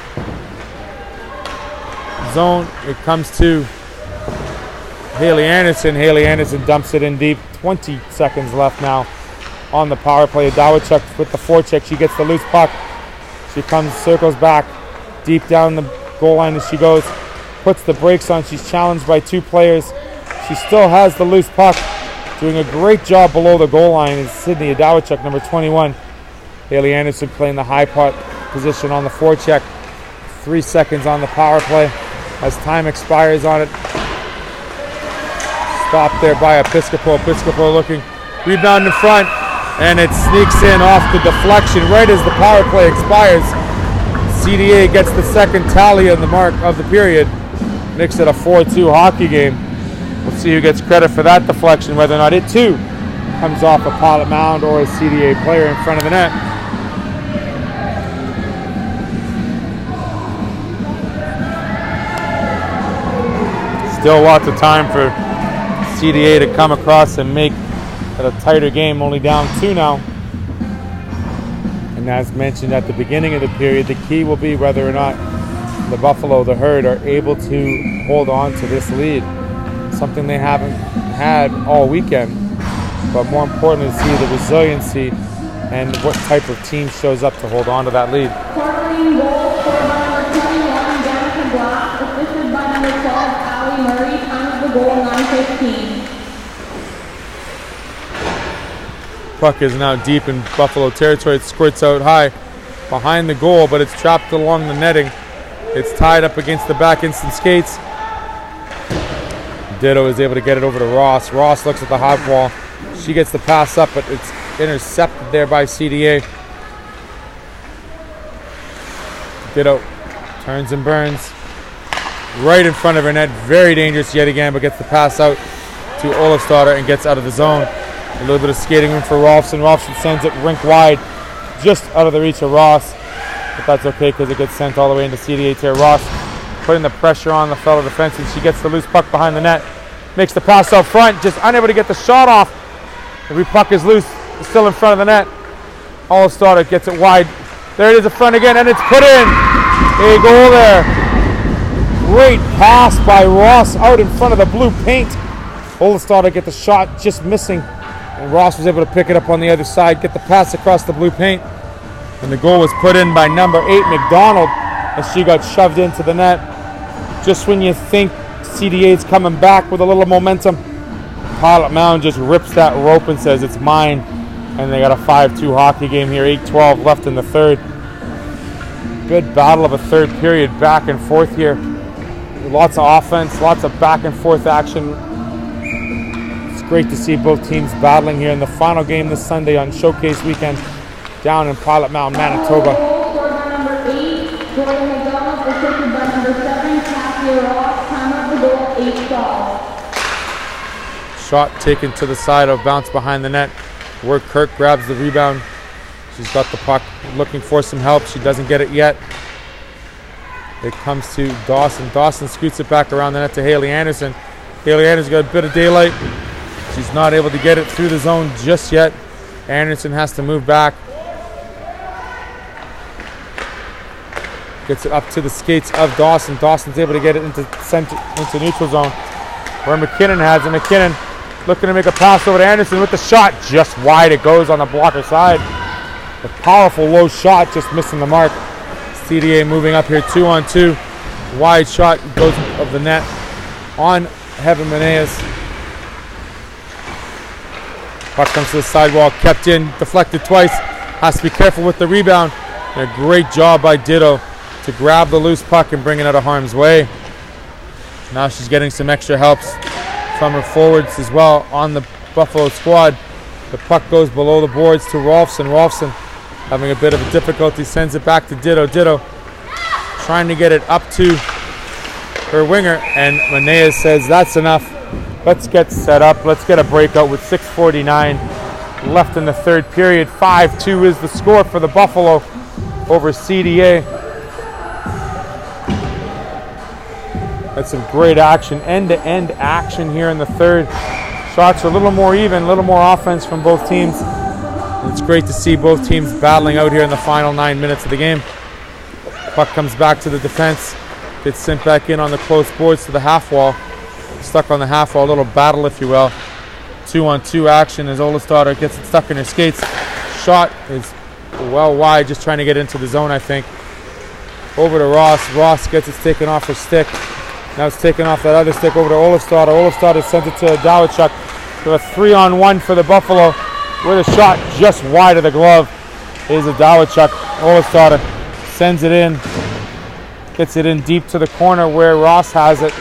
zone. It comes to Haley Anderson. Haley Anderson dumps it in deep. 20 seconds left now on the power play. Dawachuk with the forecheck. She gets the loose puck. She comes, circles back deep down the goal line as she goes. Puts the brakes on. She's challenged by 2 players. She still has the loose puck. Doing a great job below the goal line is Sydney Dawachuk, number 21. Haley Anderson playing the high puck position on the forecheck. 3 seconds on the power play as time expires on it. Stopped there by Episcopo. Episcopo looking. Rebound in front, and it sneaks in off the deflection right as the power play expires. CDA gets the second tally on the mark of the period. Makes it a 4-2 hockey game. We'll see who gets credit for that deflection, whether or not it too comes off a Pilot-Mound or a CDA player in front of the net. Still lots of time for CDA to come across and make it a tighter game, only down 2 now. And as mentioned at the beginning of the period, the key will be whether or not the Buffalo, the Herd, are able to hold on to this lead. Something they haven't had all weekend, but more importantly, see the resiliency and what type of team shows up to hold on to that lead. Puck is now deep in Buffalo territory. It squirts out high behind the goal, but it's trapped along the netting. It's tied up against the back instant skates. Ditto is able to get it over to Ross. Ross looks at the hot wall. She gets the pass up, but it's intercepted there by CDA. Ditto turns and burns right in front of her net. Very dangerous yet again, but gets the pass out to Olofsdotter and gets out of the zone. A little bit of skating room for Rolfson. Rolfson sends it rink wide, just out of the reach of Ross. But that's okay because it gets sent all the way into CDA tier. Ross putting the pressure on the fellow defenseman. She gets the loose puck behind the net. Makes the pass out front, just unable to get the shot off. Every puck is loose, still in front of the net. Olofsdotter gets it wide. There it is in front again, and it's put in. A goal there. Great pass by Ross out in front of the blue paint. Olofsdotter get the shot, just missing. And Ross was able to pick it up on the other side, get the pass across the blue paint. And the goal was put in by number 8, McDonald, as she got shoved into the net. Just when you think CDA's coming back with a little momentum, Pilot-Mound just rips that rope and says it's mine. And they got a 5-2 hockey game here, 8:12 left in the third. Good battle of a third period, back and forth here. Lots of offense, lots of back and forth action. It's great to see both teams battling here in the final game this Sunday on Showcase Weekend down in Pilot-Mound, Manitoba. Shot taken to the side of bounce behind the net, where Kirk grabs the rebound. She's got the puck, looking for some help. She doesn't get it yet. It comes to Dawson. Dawson scoots it back around the net to Haley Anderson. Haley Anderson got a bit of daylight. She's not able to get it through the zone just yet. Anderson has to move back. Gets it up to the skates of Dawson. Dawson's able to get it into neutral zone where McKinnon has it. McKinnon looking to make a pass over to Anderson with the shot. Just wide. It goes on the blocker side. A powerful low shot, just missing the mark. CDA moving up here 2-on-2. Wide shot goes of the net on Heaven Meneas. Puck comes to the sidewall, kept in, deflected twice. Has to be careful with the rebound. And a great job by Ditto to grab the loose puck and bring it out of harm's way. Now she's getting some extra helps from her forwards as well on the Buffalo squad. The puck goes below the boards to Rolfson. Rolfson having a bit of a difficulty, sends it back to Ditto. Ditto trying to get it up to her winger, and Meneas says that's enough. Let's get set up. Let's get a breakout with 6:49 left in the third period. 5-2 is the score for the Buffalo over CDA. That's some great action, end-to-end action here in the third. Shots are a little more even, a little more offense from both teams. And it's great to see both teams battling out here in the final 9 minutes of the game. Puck comes back to the defense. Gets sent back in on the close boards to the half wall. Stuck on the half wall, a little battle, if you will. 2-on-2 action as Olastarter gets it stuck in her skates. Shot is well wide, just trying to get into the zone, I think. Over to Ross. Ross gets it taken off her stick. Now it's taken off that other stick over to Olastarter. Olastarter sends it to Dawachuk. So a 3-on-1 for the Buffalo with a shot just wide of the glove. Is a Dawachuk. Olastarter sends it in. Gets it in deep to the corner where Ross has it.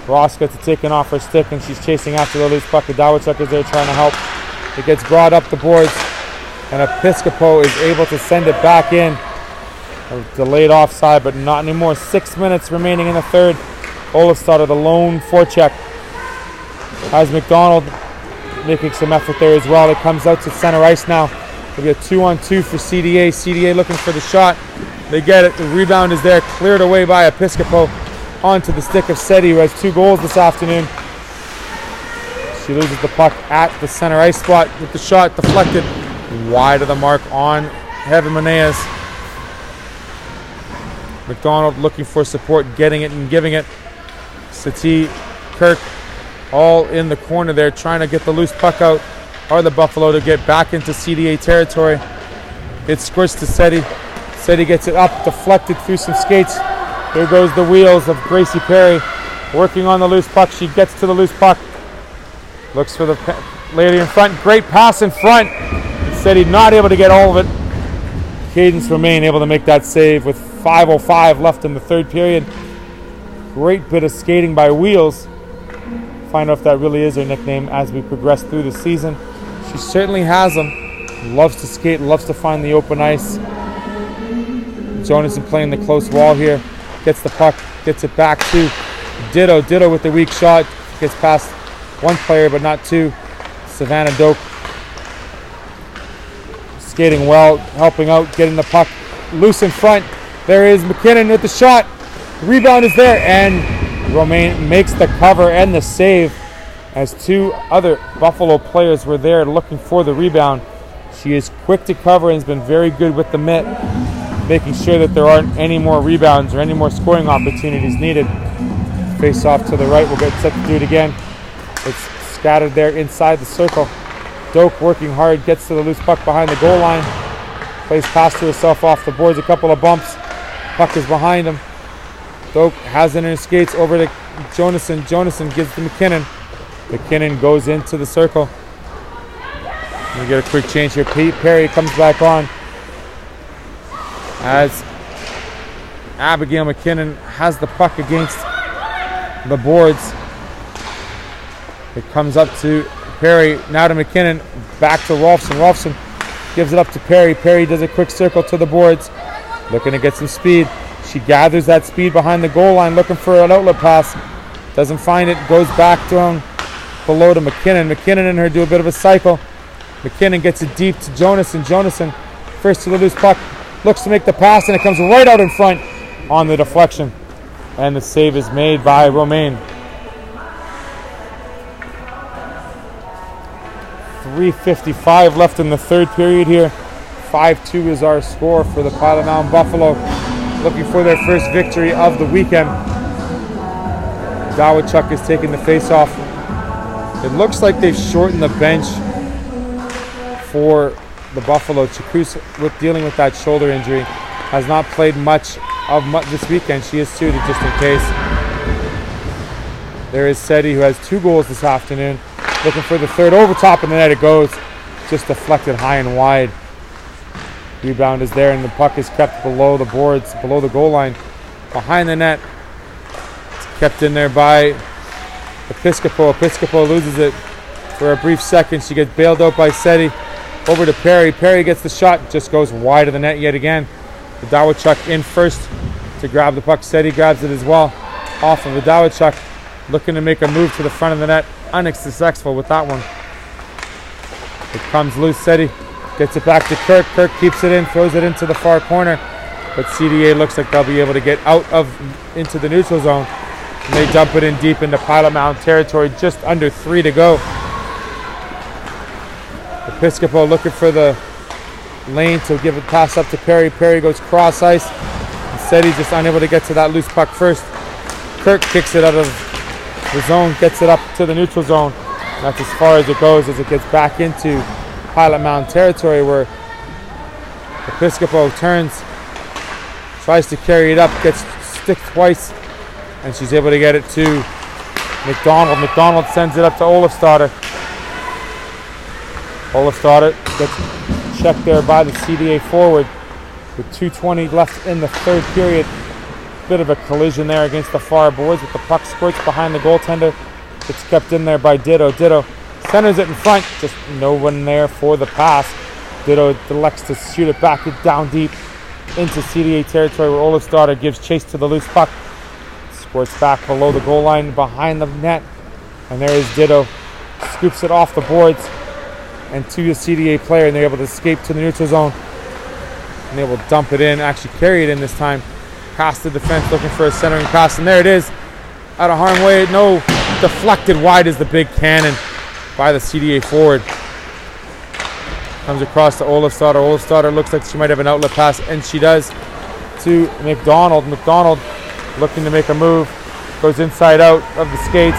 Ross gets it taken off her stick and she's chasing after the loose puck. Dawachuk is there trying to help. It gets brought up the boards and Episcopo is able to send it back in. A delayed offside, but not anymore. 6 minutes remaining in the third. Olastarter, the lone forecheck. Has McDonald making some effort there as well. It comes out to center ice now. It'll be a 2-on-2 for CDA. CDA looking for the shot. They get it. The rebound is there, cleared away by Episcopo onto the stick of Seti, who has 2 goals this afternoon. She loses the puck at the center ice spot with the shot deflected wide of the mark on Heaven Meneas. McDonald looking for support, getting it and giving it. Seti, Kirk, all in the corner there, trying to get the loose puck out. Or the Buffalo to get back into CDA territory. It's squished to Seti. Seti gets it up, deflected through some skates. Here goes the wheels of Gracie Perry working on the loose puck. She gets to the loose puck. Looks for the lady in front. Great pass in front. Seti not able to get all of it. Cadence Romain able to make that save with 5:05 left in the third period. Great bit of skating by Wheels. Find out if that really is her nickname as we progress through the season. She certainly has them. Loves to skate, loves to find the open ice. Jonathan playing the close wall here. Gets the puck, gets it back to Ditto. Ditto with the weak shot. Gets past one player but not two. Savannah Doak skating well, helping out, getting the puck loose in front. There is McKinnon with the shot. The rebound is there, and Romain makes the cover and the save as 2 other Buffalo players were there looking for the rebound. She is quick to cover and has been very good with the mitt, making sure that there aren't any more rebounds or any more scoring opportunities needed. Face off to the right, we'll get set to do it again. It's scattered there inside the circle. Doak working hard, gets to the loose puck behind the goal line. Plays past to herself off the boards, a couple of bumps. Puck is behind him. Doak has it in her skates over to Jonathan. Jonathan gives to McKinnon. McKinnon goes into the circle. We get a quick change here. Perry comes back on as Abigail McKinnon has the puck against the boards. It comes up to Perry, now to McKinnon, back to Rolfson. Rolfson gives it up to Perry. Perry does a quick circle to the boards, looking to get some speed. She gathers that speed behind the goal line, looking for an outlet pass. Doesn't find it, goes back down below to McKinnon. McKinnon and her do a bit of a cycle. McKinnon gets it deep to Jonathan. Jonathan first to the loose puck, looks to make the pass, and it comes right out in front. on the deflection. And the save is made by Romaine. 3:55 left in the third period here. 5-2 is our score for the Pilot-Mound Buffalo, looking for their first victory of the weekend. Dawachuk is taking the face-off. It looks like they've shortened the bench for the Buffalo. Chakous, with dealing with that shoulder injury, has not played much this weekend. She is suited just in case. There is Seti, who has 2 goals this afternoon. Looking for the third, over top of the net it goes. Just deflected high and wide. Rebound is there, and the puck is kept below the boards, below the goal line, behind the net. It's kept in there by Episcopo. Episcopo loses it for a brief second. She gets bailed out by Seti. Over to Perry. Perry gets the shot, just goes wide of the net yet again. Dawachuk in first to grab the puck. Seti grabs it as well. Off of Dawachuk, looking to make a move to the front of the net. Unsuccessful with that one. It comes loose. Seti gets it back to Kirk. Kirk keeps it in, throws it into the far corner. But CDA looks like they'll be able to get into the neutral zone. And they dump it in deep into Pilot-Mound territory. Just under 3 to go. Episcopo looking for the lane to give it pass up to Perry. Perry goes cross ice. Seti's just unable to get to that loose puck first. Kirk kicks it out of the zone, gets it up to the neutral zone. And that's as far as it goes, as it gets back into Pilot-Mound territory, where Episcopo turns, tries to carry it up, gets stick twice, and she's able to get it to McDonald. McDonald sends it up to Olafstadter. Olafstadter gets checked there by the CDA forward with 2:20 left in the third period. Bit of a collision there against the far boards, with the puck squirts behind the goaltender. It's kept in there by Ditto. Ditto centers it in front, just no one there for the pass. Ditto elects to shoot it back down deep into CDA territory, where Olafstadter gives chase to the loose puck. Squirts back below the goal line behind the net, and there is Ditto. Scoops it off the boards and to the CDA player, and they're able to escape to the neutral zone. And they will dump it in, actually carry it in this time, past the defense, looking for a centering pass, and there it is, out of harm's way. No, deflected wide is the big cannon by the CDA forward. Comes across to Olafstadter. Olafstadter looks like she might have an outlet pass, and she does, to McDonald. McDonald looking to make a move, goes inside out of the skates.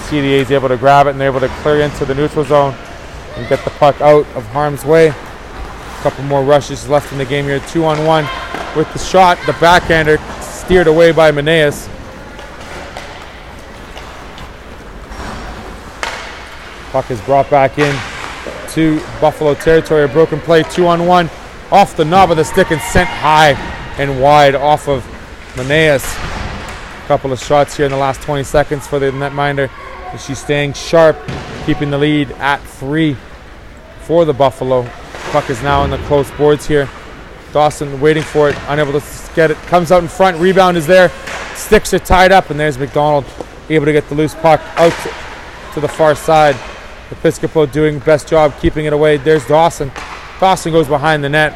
CDA is able to grab it, and they're able to clear into the neutral zone and get the puck out of harm's way. A couple more rushes left in the game here. 2-on-1 with the shot. The backhander steered away by Meneas. Puck is brought back in to Buffalo territory. A broken play. 2-on-1 off the knob of the stick and sent high and wide off of Meneas. A couple of shots here in the last 20 seconds for the netminder. She's staying sharp, keeping the lead at 3 for the Buffalo. Puck is now in the close boards here. Dawson waiting for it, unable to get it. Comes out in front, rebound is there. Sticks are tied up, and there's McDonald able to get the loose puck out to the far side. Episcopo doing the best job keeping it away. There's Dawson. Dawson goes behind the net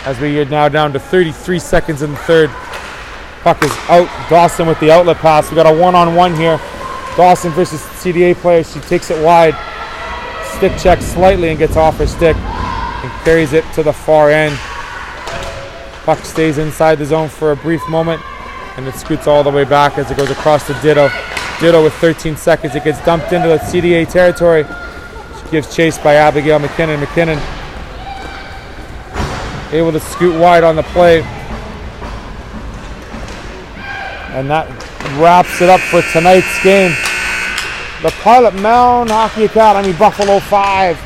as we are now down to 33 seconds in the third. Puck is out. Dawson with the outlet pass. We got a 1-on-1 here. Dawson versus CDA player. She takes it wide. Stick checks slightly and gets off her stick and carries it to the far end. Puck stays inside the zone for a brief moment, and it scoots all the way back as it goes across to Ditto. Ditto with 13 seconds. It gets dumped into the CDA territory. She gives chase by Abigail McKinnon. McKinnon able to scoot wide on the play. And that wraps it up for tonight's game. The Pilot-Mound Hockey Academy Buffalo 5.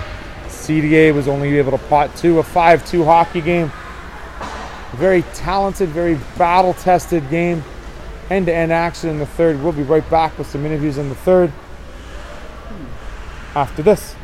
CDA was only able to pot 2, a 5-2 hockey game. Very talented, very battle-tested game. End-to-end action in the third. We'll be right back with some interviews in the third after this.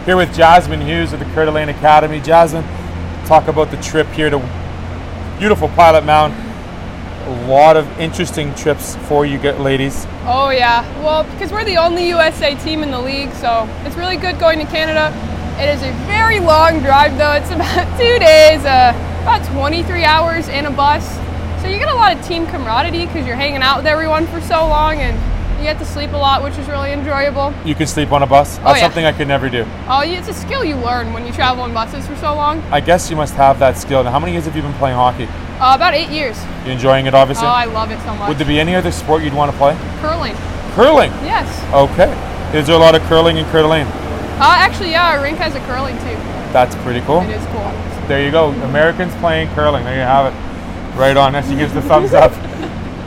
Here with Jasmine Hughes of the HockeyAcademy. Jasmine, talk about the trip here to beautiful Pilot-Mound. A lot of interesting trips for you ladies. Oh yeah, well, because we're the only USA team in the league, so it's really good going to Canada. It is a very long drive though. It's about 2 days, about 23 hours in a bus. So you get a lot of team camaraderie because you're hanging out with everyone for so long, and you get to sleep a lot, which is really enjoyable. You can sleep on a bus? That's something I could never do. Oh, it's a skill you learn when you travel on buses for so long. I guess you must have that skill. Now, how many years have you been playing hockey? About 8 years. You enjoying it, obviously? Oh, I love it so much. Would there be any other sport you'd want to play? Curling. Curling? Yes. Okay. Is there a lot of curling in Coeur d'Alene? Actually, yeah, our rink has a curling too. That's pretty cool. It is cool. There you go. Americans playing curling. There you have it. Right on. She gives the thumbs up.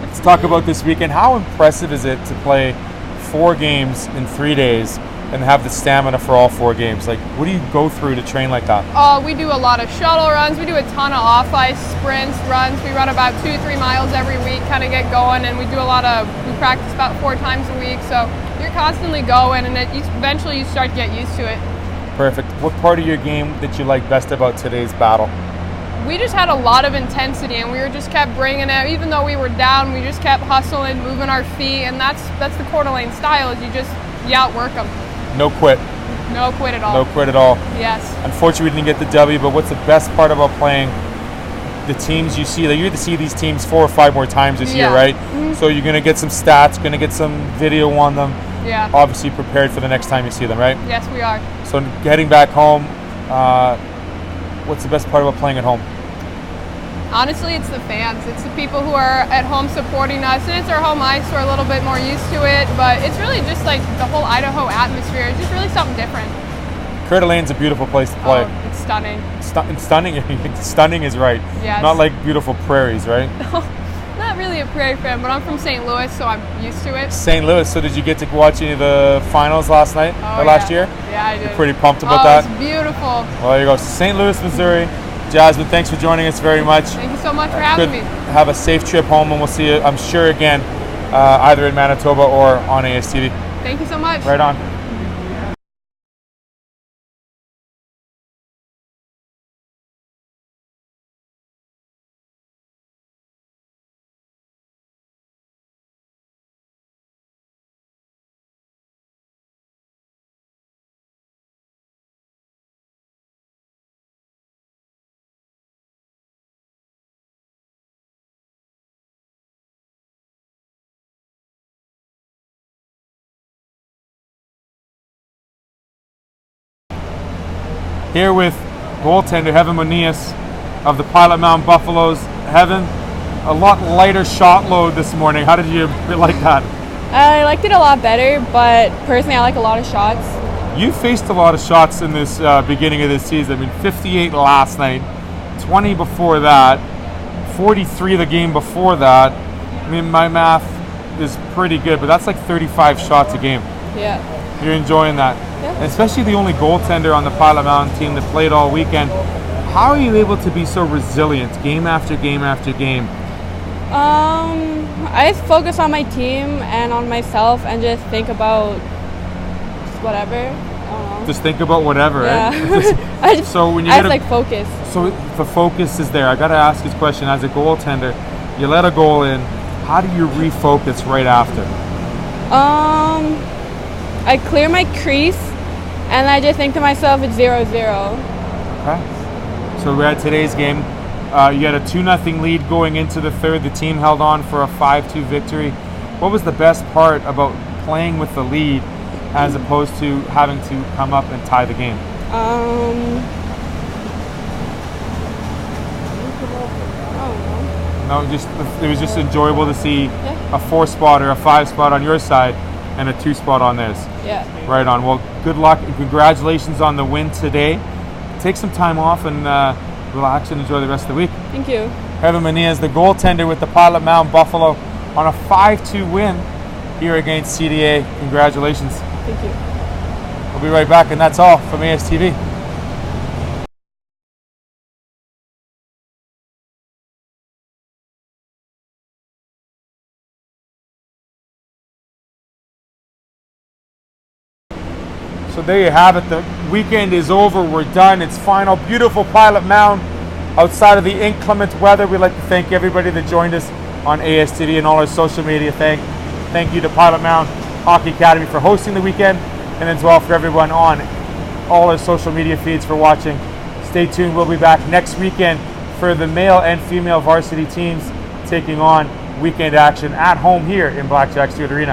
Let's talk about this weekend. How impressive is it to play 4 games in 3 days and have the stamina for all 4 games? Like, what do you go through to train like that? We do a lot of shuttle runs. We do a ton of off-ice sprints, runs. We run about 2-3 miles every week, kind of get going, and we practice about 4 times a week. So you're constantly going, and eventually you start to get used to it. Perfect. What part of your game that you like best about today's battle? We just had a lot of intensity, and we just kept bringing it. Even though we were down, we just kept hustling, moving our feet, and that's the Coeur d'Alene style. Is you outwork them. No quit. No quit at all. No quit at all. Yes. Unfortunately, we didn't get the W, but what's the best part about playing the teams you see? Like, you're going to see these teams 4 or 5 more times this year, right? Mm-hmm. So you're going to get some stats, going to get some video on them. Yeah. Obviously prepared for the next time you see them, right? Yes, we are. So getting back home, what's the best part about playing at home? Honestly, it's the fans. It's the people who are at home supporting us, and it's our home ice, so we're a little bit more used to it, but it's really just like the whole Idaho atmosphere. It's just really something different. Coeur d'Alene's a beautiful place to play. Oh, it's stunning. Stunning? Stunning is right. Yes. Not like beautiful prairies, right? Not really a prairie fan, but I'm from St. Louis, so I'm used to it. St. Louis, so did you get to watch any of the finals last night or last year? Yeah, I did. You're pretty pumped about that? It's beautiful. Well, there you go. St. Louis, Missouri. Jasmine, thanks for joining us very much. Thank you so much for having me. Have a safe trip home, and we'll see you, I'm sure, again, either in Manitoba or on ASTV. Thank you so much. Right on. Here with goaltender Heaven Monias of the Pilot-Mound Buffaloes. Heaven, a lot lighter shot load this morning. How did you like that? I liked it a lot better, but personally I like a lot of shots. You faced a lot of shots in this beginning of this season. I mean, 58 last night, 20 before that, 43 the game before that. I mean, my math is pretty good, but that's like 35 shots a game. Yeah. You're enjoying that. Yeah. And especially the only goaltender on the Pilot-Mound team that played all weekend. How are you able to be so resilient game after game after game? I just focus on my team and on myself and just think about just whatever. I don't know. Just think about whatever, yeah. right? So when you I just focus. So the focus is there. I got to ask this question. As a goaltender, you let a goal in. How do you refocus right after? I clear my crease and I just think to myself it's 0-0. Okay. So we're at today's game. You had a 2-0 lead going into the third. The team held on for a 5-2 victory. What was the best part about playing with the lead as opposed to having to come up and tie the game? No, it was just enjoyable to see a 4-spot or a 5-spot on your side and a 2-spot on theirs. Yeah. Right on. Well, good luck and congratulations on the win today. Take some time off and relax and enjoy the rest of the week. Thank you. Heaven Monias, the goaltender with the Pilot-Mound Buffalo, on a 5-2 win here against CDA. Congratulations. Thank you. We'll be right back, and that's all from ASTV. So there you have it. The weekend is over. We're done. It's final. Beautiful Pilot-Mound. Outside of the inclement weather, we'd like to thank everybody that joined us on ASTV and all our social media. Thank you to Pilot-Mound Hockey Academy for hosting the weekend, and as well for everyone on all our social media feeds for watching. Stay tuned. We'll be back next weekend for the male and female varsity teams taking on weekend action at home here in Blackjack Stewart Arena.